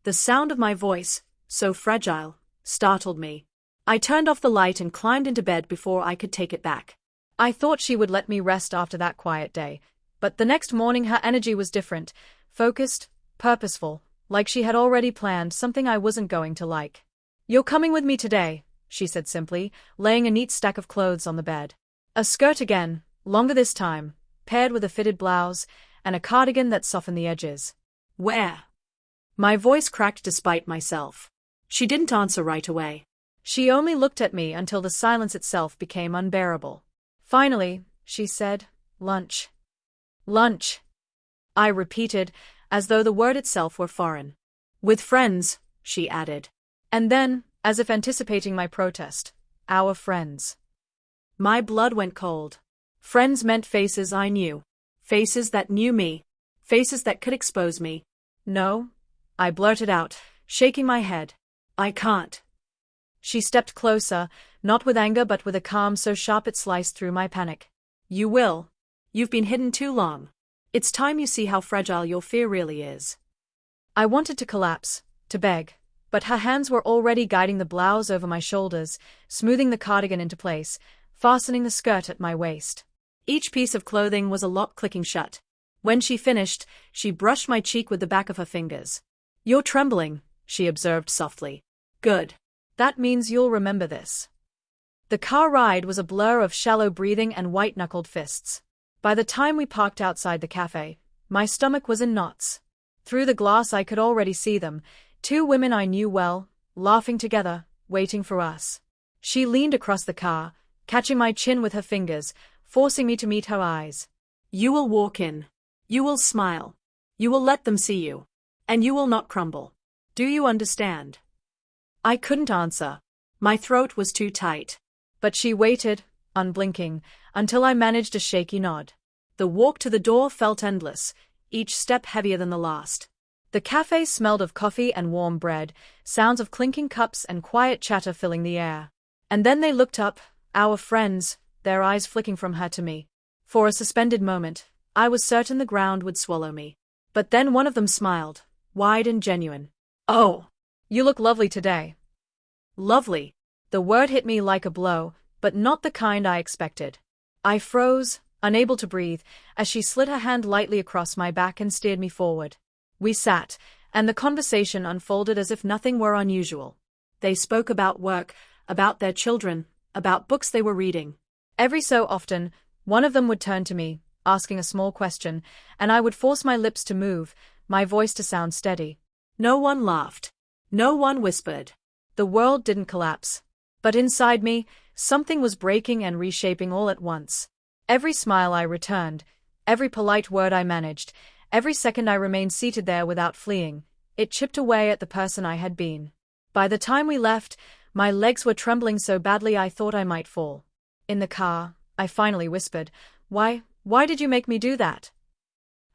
The sound of my voice, so fragile, startled me. I turned off the light and climbed into bed before I could take it back. I thought she would let me rest after that quiet day, but the next morning her energy was different, focused, purposeful, like she had already planned something I wasn't going to like. "You're coming with me today," she said simply, laying a neat stack of clothes on the bed. A skirt again, longer this time, paired with a fitted blouse, and a cardigan that softened the edges. "Where?" My voice cracked despite myself. She didn't answer right away. She only looked at me until the silence itself became unbearable. Finally, she said, "Lunch." "Lunch," I repeated, as though the word itself were foreign. "With friends," she added. And then, as if anticipating my protest, "Our friends." My blood went cold. Friends meant faces I knew. Faces that knew me. Faces that could expose me. "No," I blurted out, shaking my head. "I can't." She stepped closer, not with anger but with a calm so sharp it sliced through my panic. "You will. You've been hidden too long. It's time you see how fragile your fear really is." I wanted to collapse, to beg, but her hands were already guiding the blouse over my shoulders, smoothing the cardigan into place, fastening the skirt at my waist. Each piece of clothing was a lock clicking shut. When she finished, she brushed my cheek with the back of her fingers. "You're trembling," she observed softly. "Good. That means you'll remember this." The car ride was a blur of shallow breathing and white-knuckled fists. By the time we parked outside the cafe, my stomach was in knots. Through the glass I could already see them, two women I knew well, laughing together, waiting for us. She leaned across the car, catching my chin with her fingers, forcing me to meet her eyes. You will walk in. You will smile. You will let them see you. And you will not crumble. Do you understand? I couldn't answer. My throat was too tight. But she waited, unblinking, until I managed a shaky nod. The walk to the door felt endless, each step heavier than the last. The cafe smelled of coffee and warm bread, sounds of clinking cups and quiet chatter filling the air. And then they looked up, our friends, their eyes flicking from her to me. For a suspended moment, I was certain the ground would swallow me. But then one of them smiled, wide and genuine. Oh, you look lovely today. Lovely. The word hit me like a blow, but not the kind I expected. I froze, unable to breathe, as she slid her hand lightly across my back and steered me forward. We sat, and the conversation unfolded as if nothing were unusual. They spoke about work, about their children, about books they were reading. Every so often, one of them would turn to me, asking a small question, and I would force my lips to move, my voice to sound steady. No one laughed. No one whispered. The world didn't collapse. But inside me, something was breaking and reshaping all at once. Every smile I returned, every polite word I managed, every second I remained seated there without fleeing, it chipped away at the person I had been. By the time we left, my legs were trembling so badly I thought I might fall. In the car, I finally whispered, Why did you make me do that?"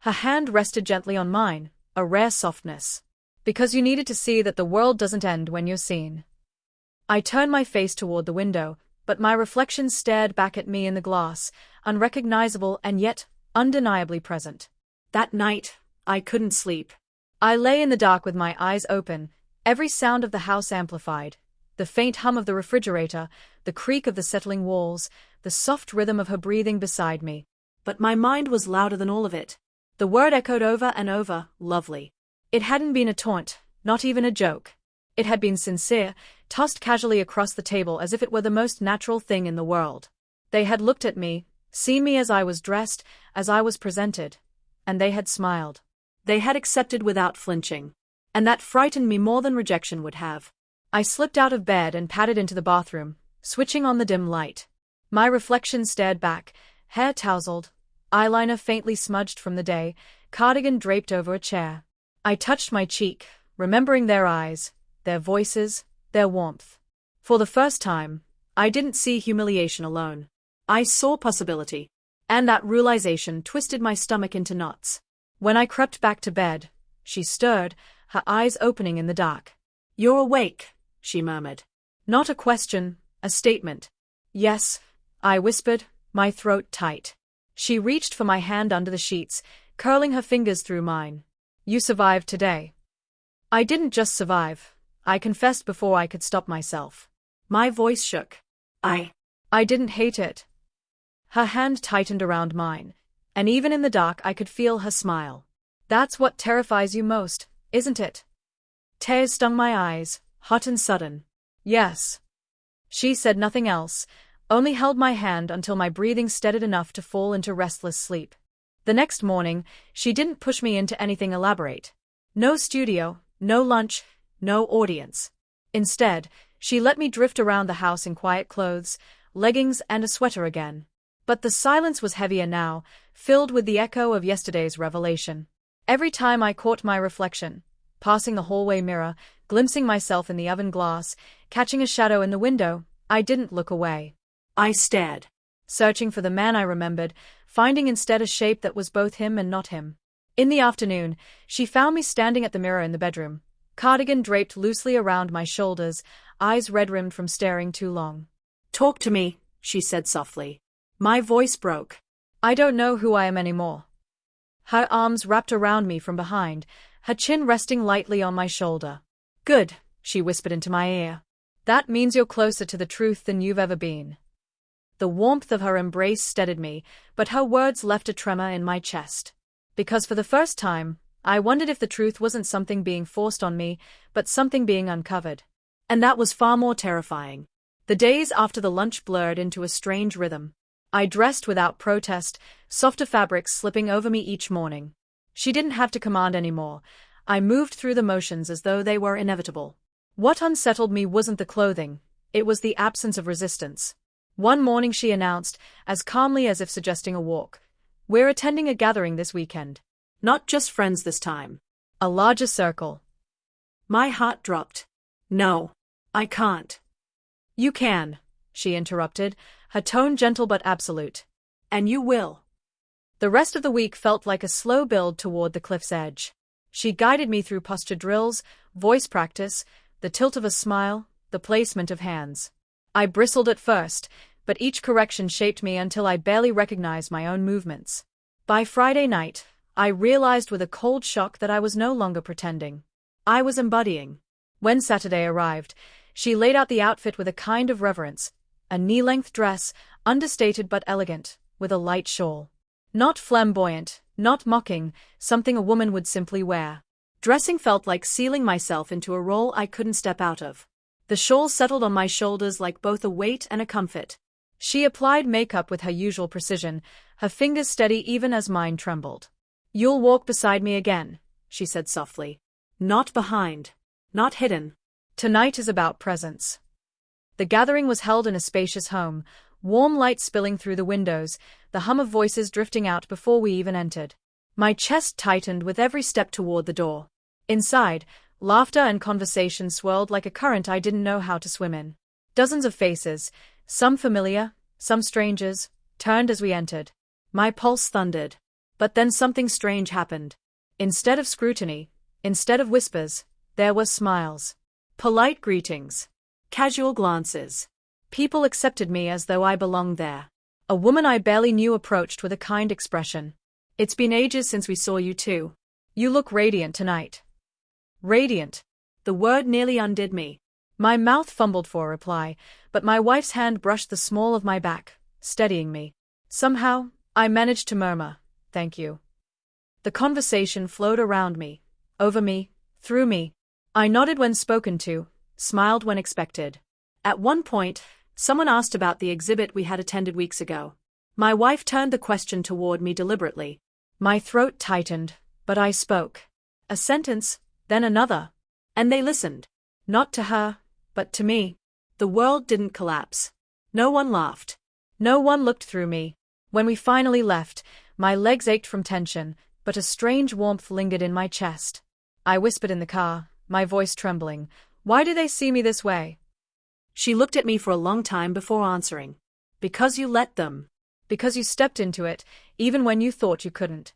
Her hand rested gently on mine, a rare softness. "Because you needed to see that the world doesn't end when you're seen." I turned my face toward the window, but my reflection stared back at me in the glass, unrecognizable and yet undeniably present. That night, I couldn't sleep. I lay in the dark with my eyes open, every sound of the house amplified. The faint hum of the refrigerator, the creak of the settling walls, the soft rhythm of her breathing beside me. But my mind was louder than all of it. The word echoed over and over, lovely. It hadn't been a taunt, not even a joke. It had been sincere, tossed casually across the table as if it were the most natural thing in the world. They had looked at me, seen me as I was dressed, as I was presented, and they had smiled. They had accepted without flinching. And that frightened me more than rejection would have. I slipped out of bed and padded into the bathroom, switching on the dim light. My reflection stared back, hair tousled, eyeliner faintly smudged from the day, cardigan draped over a chair. I touched my cheek, remembering their eyes, their voices, their warmth. For the first time, I didn't see humiliation alone. I saw possibility. And that realization twisted my stomach into knots. When I crept back to bed, she stirred, her eyes opening in the dark. "You're awake," she murmured. Not a question, a statement. "Yes," I whispered, my throat tight. She reached for my hand under the sheets, curling her fingers through mine. "You survived today." I didn't just survive, I confessed before I could stop myself. My voice shook. I didn't hate it. Her hand tightened around mine, and even in the dark I could feel her smile. "That's what terrifies you most, isn't it?" Tears stung my eyes, hot and sudden. "Yes." She said nothing else, only held my hand until my breathing steadied enough to fall into restless sleep. The next morning, she didn't push me into anything elaborate. No studio, no lunch, no audience. Instead, she let me drift around the house in quiet clothes, leggings and a sweater again. But the silence was heavier now, filled with the echo of yesterday's revelation. Every time I caught my reflection, passing the hallway mirror, glimpsing myself in the oven glass, catching a shadow in the window, I didn't look away. I stared, searching for the man I remembered, finding instead a shape that was both him and not him. In the afternoon, she found me standing at the mirror in the bedroom, cardigan draped loosely around my shoulders, eyes red-rimmed from staring too long. "Talk to me," she said softly. My voice broke. "I don't know who I am anymore." Her arms wrapped around me from behind, her chin resting lightly on my shoulder. "Good," she whispered into my ear. "That means you're closer to the truth than you've ever been." The warmth of her embrace steadied me, but her words left a tremor in my chest. Because for the first time, I wondered if the truth wasn't something being forced on me, but something being uncovered. And that was far more terrifying. The days after the lunch blurred into a strange rhythm. I dressed without protest, softer fabrics slipping over me each morning. She didn't have to command anymore. I moved through the motions as though they were inevitable. What unsettled me wasn't the clothing, it was the absence of resistance. One morning she announced, as calmly as if suggesting a walk, "We're attending a gathering this weekend." Not just friends this time. A larger circle. My heart dropped. No. I can't. "You can," she interrupted, her tone gentle but absolute. "And you will." The rest of the week felt like a slow build toward the cliff's edge. She guided me through posture drills, voice practice, the tilt of a smile, the placement of hands. I bristled at first, but each correction shaped me until I barely recognized my own movements. By Friday night, I realized with a cold shock that I was no longer pretending. I was embodying. When Saturday arrived, she laid out the outfit with a kind of reverence, a knee-length dress, understated but elegant, with a light shawl. Not flamboyant, not mocking, something a woman would simply wear. Dressing felt like sealing myself into a role I couldn't step out of. The shawl settled on my shoulders like both a weight and a comfort. She applied makeup with her usual precision, her fingers steady even as mine trembled. "You'll walk beside me again," she said softly. Not behind. Not hidden. "Tonight is about presence." The gathering was held in a spacious home, warm light spilling through the windows, the hum of voices drifting out before we even entered. My chest tightened with every step toward the door. Inside, laughter and conversation swirled like a current I didn't know how to swim in. Dozens of faces, some familiar, some strangers, turned as we entered. My pulse thundered. But then something strange happened. Instead of scrutiny, instead of whispers, there were smiles. Polite greetings. Casual glances. People accepted me as though I belonged there. A woman I barely knew approached with a kind expression. "It's been ages since we saw you two. You look radiant tonight." Radiant. The word nearly undid me. My mouth fumbled for a reply, but my wife's hand brushed the small of my back, steadying me. Somehow, I managed to murmur, "Thank you." The conversation flowed around me, over me, through me. I nodded when spoken to, smiled when expected. At one point, someone asked about the exhibit we had attended weeks ago. My wife turned the question toward me deliberately. My throat tightened, but I spoke. A sentence, then another. And they listened. Not to her, but to me. The world didn't collapse. No one laughed. No one looked through me. When we finally left, my legs ached from tension, but a strange warmth lingered in my chest. I whispered in the car, my voice trembling, "Why do they see me this way?" She looked at me for a long time before answering. "Because you let them." "Because you stepped into it, even when you thought you couldn't."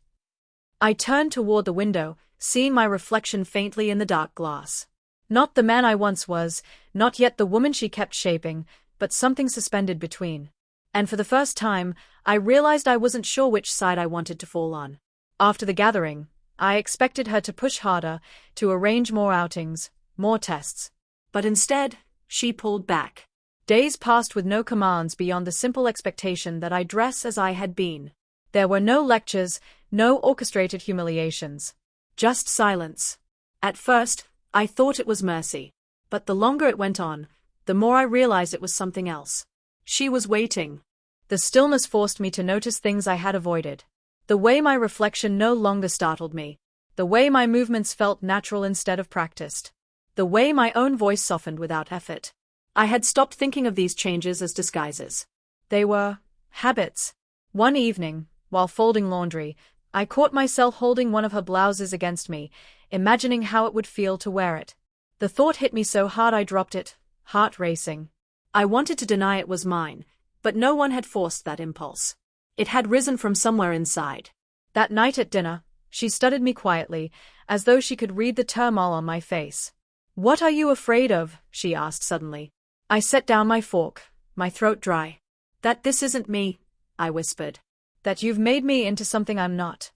I turned toward the window, seeing my reflection faintly in the dark glass. Not the man I once was, not yet the woman she kept shaping, but something suspended between. And for the first time, I realized I wasn't sure which side I wanted to fall on. After the gathering, I expected her to push harder, to arrange more outings, more tests. But instead, she pulled back. Days passed with no commands beyond the simple expectation that I dress as I had been. There were no lectures, no orchestrated humiliations. Just silence. At first, I thought it was mercy. But the longer it went on, the more I realized it was something else. She was waiting. The stillness forced me to notice things I had avoided. The way my reflection no longer startled me. The way my movements felt natural instead of practiced. The way my own voice softened without effort. I had stopped thinking of these changes as disguises. They were habits. One evening, while folding laundry, I caught myself holding one of her blouses against me, imagining how it would feel to wear it. The thought hit me so hard I dropped it, heart racing. I wanted to deny it was mine, but no one had forced that impulse. It had risen from somewhere inside. That night at dinner, she studied me quietly, as though she could read the turmoil on my face. "What are you afraid of?" she asked suddenly. I set down my fork, my throat dry. "That this isn't me," I whispered. "That you've made me into something I'm not."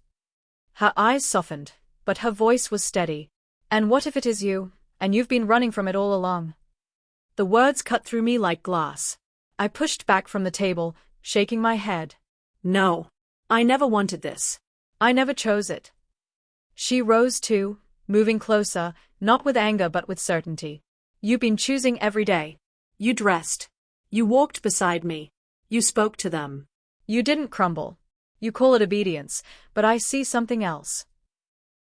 Her eyes softened, but her voice was steady. "And what if it is you, and you've been running from it all along?" The words cut through me like glass. I pushed back from the table, shaking my head. "No. I never wanted this. I never chose it." She rose too, moving closer, not with anger but with certainty. "You've been choosing every day. You dressed. You walked beside me. You spoke to them. You didn't crumble. You call it obedience, but I see something else."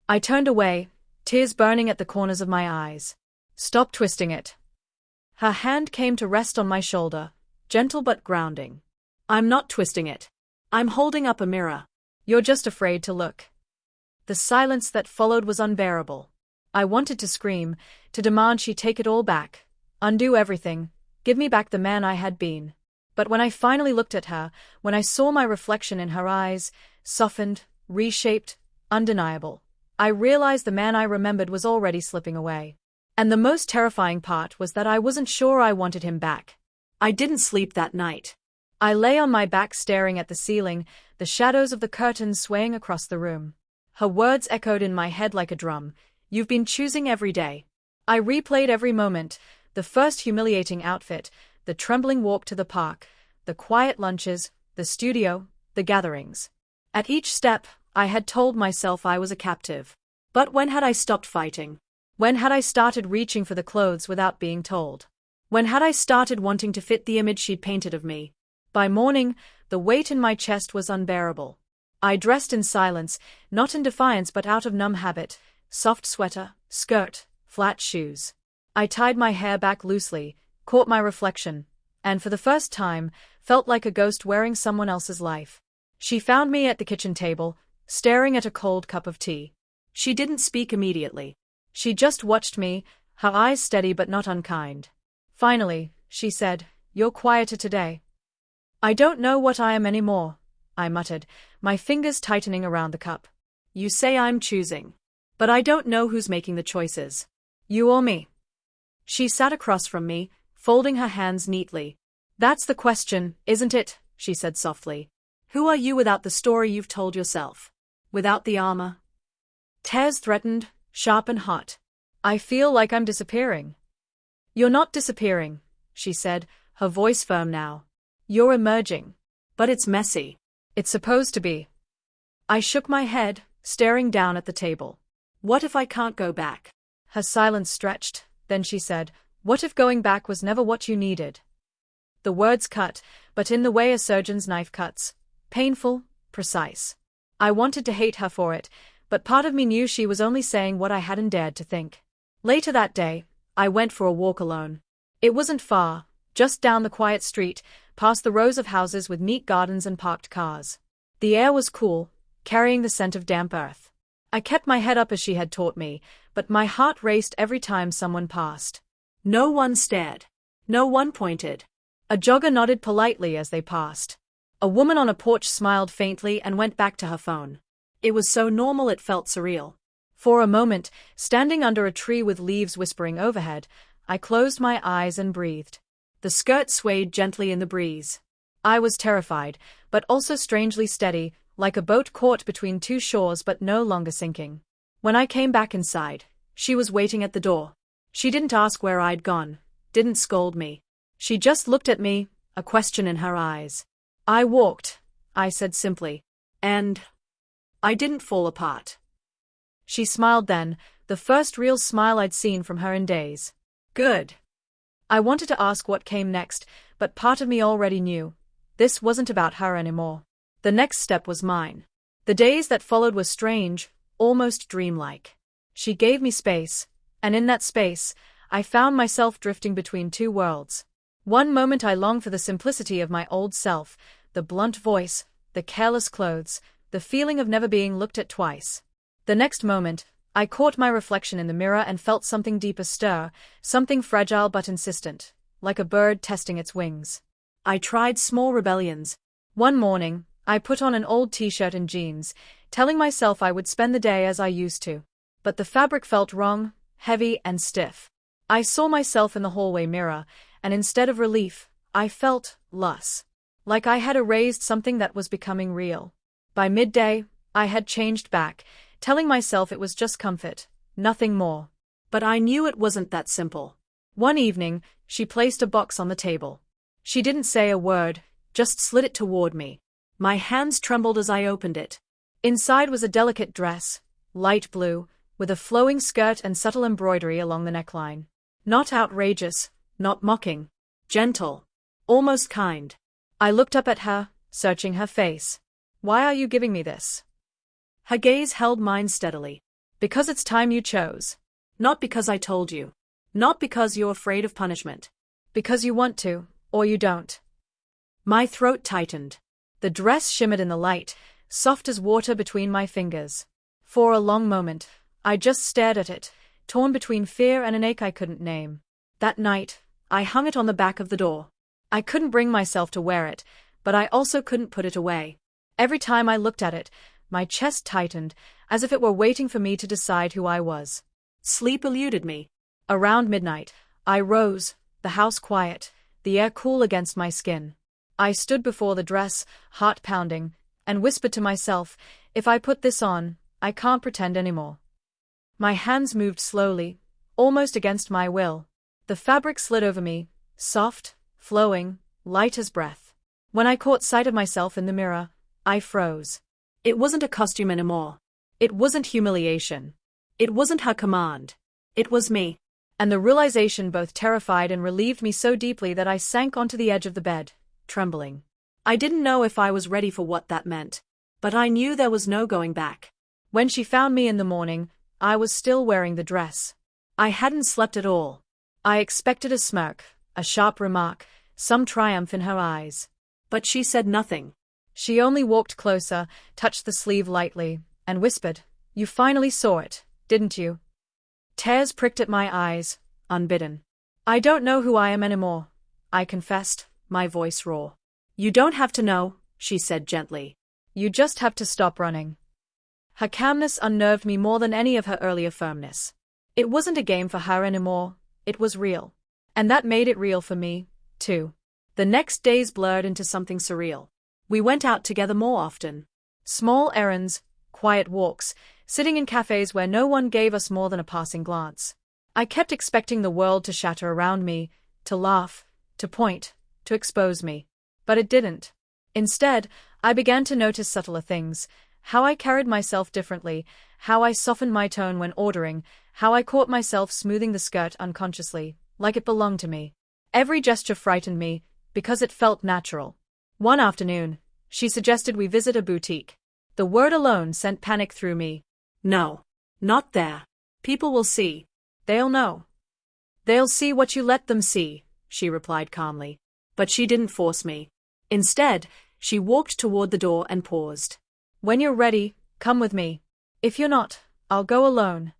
I turned away, tears burning at the corners of my eyes. "Stop twisting it." Her hand came to rest on my shoulder, gentle but grounding. I'm not twisting it. I'm holding up a mirror. You're just afraid to look. The silence that followed was unbearable. I wanted to scream, to demand she take it all back, undo everything, give me back the man I had been. But when I finally looked at her, when I saw my reflection in her eyes, softened, reshaped, undeniable, I realized the man I remembered was already slipping away. And the most terrifying part was that I wasn't sure I wanted him back. I didn't sleep that night. I lay on my back staring at the ceiling, the shadows of the curtains swaying across the room. Her words echoed in my head like a drum. You've been choosing every day. I replayed every moment, the first humiliating outfit, the trembling walk to the park, the quiet lunches, the studio, the gatherings. At each step, I had told myself I was a captive. But when had I stopped fighting? When had I started reaching for the clothes without being told? When had I started wanting to fit the image she'd painted of me? By morning, the weight in my chest was unbearable. I dressed in silence, not in defiance but out of numb habit, soft sweater, skirt, flat shoes. I tied my hair back loosely, caught my reflection, and for the first time, felt like a ghost wearing someone else's life. She found me at the kitchen table, staring at a cold cup of tea. She didn't speak immediately. She just watched me, her eyes steady but not unkind. Finally, she said, "You're quieter today." "I don't know what I am anymore," I muttered, my fingers tightening around the cup. You say I'm choosing. But I don't know who's making the choices. You or me? She sat across from me, folding her hands neatly. "That's the question, isn't it?" she said softly. Who are you without the story you've told yourself? Without the armor? Tears threatened, sharp and hot. "I feel like I'm disappearing." "You're not disappearing," she said, her voice firm now. "You're emerging." "But it's messy." "It's supposed to be." I shook my head, staring down at the table. "What if I can't go back?" Her silence stretched, then she said, "What if going back was never what you needed?" The words cut, but in the way a surgeon's knife cuts. Painful, precise. I wanted to hate her for it, but part of me knew she was only saying what I hadn't dared to think. Later that day, I went for a walk alone. It wasn't far, just down the quiet street, past the rows of houses with neat gardens and parked cars. The air was cool, carrying the scent of damp earth. I kept my head up as she had taught me, but my heart raced every time someone passed. No one stared. No one pointed. A jogger nodded politely as they passed. A woman on a porch smiled faintly and went back to her phone. It was so normal it felt surreal. For a moment, standing under a tree with leaves whispering overhead, I closed my eyes and breathed. The skirt swayed gently in the breeze. I was terrified, but also strangely steady, like a boat caught between two shores but no longer sinking. When I came back inside, she was waiting at the door. She didn't ask where I'd gone, didn't scold me. She just looked at me, a question in her eyes. "I walked," I said simply. "And I didn't fall apart." She smiled then, the first real smile I'd seen from her in days. "Good." I wanted to ask what came next, but part of me already knew. This wasn't about her anymore. The next step was mine. The days that followed were strange, almost dreamlike. She gave me space, and in that space, I found myself drifting between two worlds. One moment I longed for the simplicity of my old self, the blunt voice, the careless clothes, the feeling of never being looked at twice. The next moment, I caught my reflection in the mirror and felt something deeper stir, something fragile but insistent, like a bird testing its wings. I tried small rebellions. One morning, I put on an old t-shirt and jeans, telling myself I would spend the day as I used to. But the fabric felt wrong, heavy and stiff. I saw myself in the hallway mirror, and instead of relief, I felt loss. Like I had erased something that was becoming real. By midday, I had changed back, telling myself it was just comfort, nothing more. But I knew it wasn't that simple. One evening, she placed a box on the table. She didn't say a word, just slid it toward me. My hands trembled as I opened it. Inside was a delicate dress, light blue, with a flowing skirt and subtle embroidery along the neckline. Not outrageous, not mocking. Gentle. Almost kind. I looked up at her, searching her face. "Why are you giving me this?" Her gaze held mine steadily. "Because it's time you chose." "Not because I told you. Not because you're afraid of punishment." "Because you want to, or you don't." My throat tightened. The dress shimmered in the light, soft as water between my fingers. For a long moment, I just stared at it, torn between fear and an ache I couldn't name. That night, I hung it on the back of the door. I couldn't bring myself to wear it, but I also couldn't put it away. Every time I looked at it, my chest tightened, as if it were waiting for me to decide who I was. Sleep eluded me. Around midnight, I rose, the house quiet, the air cool against my skin. I stood before the dress, heart pounding, and whispered to myself, if I put this on, I can't pretend anymore. My hands moved slowly, almost against my will. The fabric slid over me, soft, flowing, light as breath. When I caught sight of myself in the mirror, I froze. It wasn't a costume anymore. It wasn't humiliation. It wasn't her command. It was me. And the realization both terrified and relieved me so deeply that I sank onto the edge of the bed, trembling. I didn't know if I was ready for what that meant, but I knew there was no going back. When she found me in the morning, I was still wearing the dress. I hadn't slept at all. I expected a smirk, a sharp remark, some triumph in her eyes. But she said nothing. She only walked closer, touched the sleeve lightly, and whispered, "You finally saw it, didn't you?" Tears pricked at my eyes, unbidden. "I don't know who I am anymore," I confessed, my voice raw. "You don't have to know," she said gently. "You just have to stop running." Her calmness unnerved me more than any of her earlier firmness. It wasn't a game for her anymore, it was real. And that made it real for me, too. The next days blurred into something surreal. We went out together more often. Small errands, quiet walks, sitting in cafes where no one gave us more than a passing glance. I kept expecting the world to shatter around me, to laugh, to point, to expose me. But it didn't. Instead, I began to notice subtler things, how I carried myself differently, how I softened my tone when ordering, how I caught myself smoothing the skirt unconsciously, like it belonged to me. Every gesture frightened me, because it felt natural. One afternoon, she suggested we visit a boutique. The word alone sent panic through me. "No. Not there. People will see." "They'll know. They'll see what you let them see," she replied calmly. But she didn't force me. Instead, she walked toward the door and paused. "When you're ready, come with me. If you're not, I'll go alone."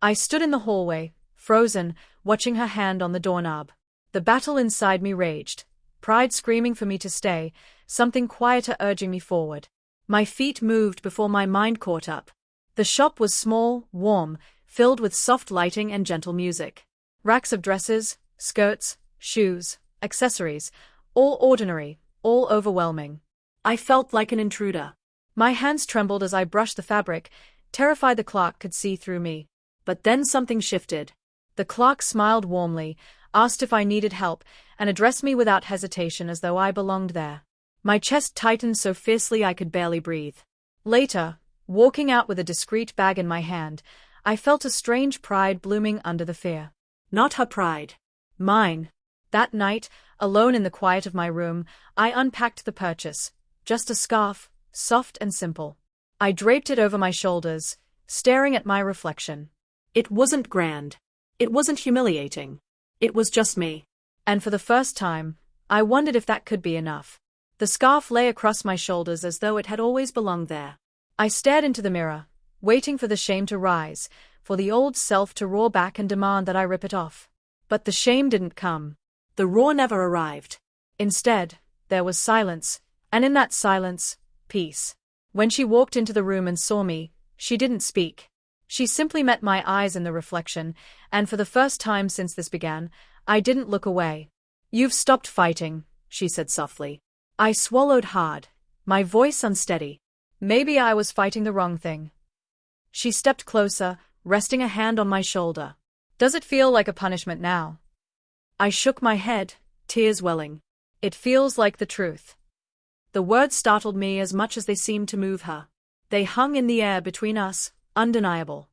I stood in the hallway, frozen, watching her hand on the doorknob. The battle inside me raged, pride screaming for me to stay, something quieter urging me forward. My feet moved before my mind caught up. The shop was small, warm, filled with soft lighting and gentle music. Racks of dresses, skirts, shoes, accessories, all ordinary, all overwhelming. I felt like an intruder. My hands trembled as I brushed the fabric, terrified the clerk could see through me. But then something shifted. The clerk smiled warmly, asked if I needed help, and addressed me without hesitation as though I belonged there. My chest tightened so fiercely I could barely breathe. Later, walking out with a discreet bag in my hand, I felt a strange pride blooming under the fear. Not her pride. Mine. That night, alone in the quiet of my room, I unpacked the purchase. Just a scarf, soft and simple. I draped it over my shoulders, staring at my reflection. It wasn't grand. It wasn't humiliating. It was just me. And for the first time, I wondered if that could be enough. The scarf lay across my shoulders as though it had always belonged there. I stared into the mirror, waiting for the shame to rise, for the old self to roar back and demand that I rip it off. But the shame didn't come. The roar never arrived. Instead, there was silence, and in that silence, peace. When she walked into the room and saw me, she didn't speak. She simply met my eyes in the reflection, and for the first time since this began, I didn't look away. "You've stopped fighting," she said softly. I swallowed hard, my voice unsteady. Maybe I was fighting the wrong thing. She stepped closer, resting a hand on my shoulder. "Does it feel like a punishment now?" I shook my head, tears welling. "It feels like the truth." The words startled me as much as they seemed to move her. They hung in the air between us, undeniable.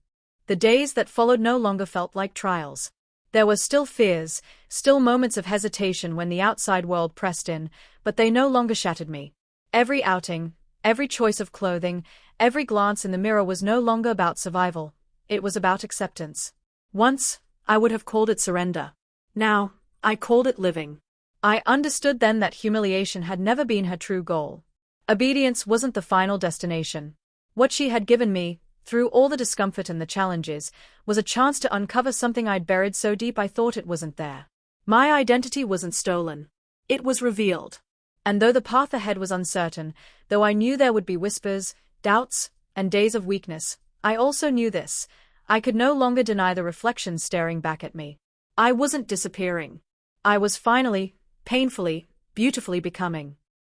The days that followed no longer felt like trials. There were still fears, still moments of hesitation when the outside world pressed in, but they no longer shattered me. Every outing, every choice of clothing, every glance in the mirror was no longer about survival. It was about acceptance. Once, I would have called it surrender. Now, I called it living. I understood then that humiliation had never been her true goal. Obedience wasn't the final destination. What she had given me, through all the discomfort and the challenges, was a chance to uncover something I'd buried so deep I thought it wasn't there. My identity wasn't stolen. It was revealed. And though the path ahead was uncertain, though I knew there would be whispers, doubts, and days of weakness, I also knew this: I could no longer deny the reflections staring back at me. I wasn't disappearing. I was finally, painfully, beautifully becoming.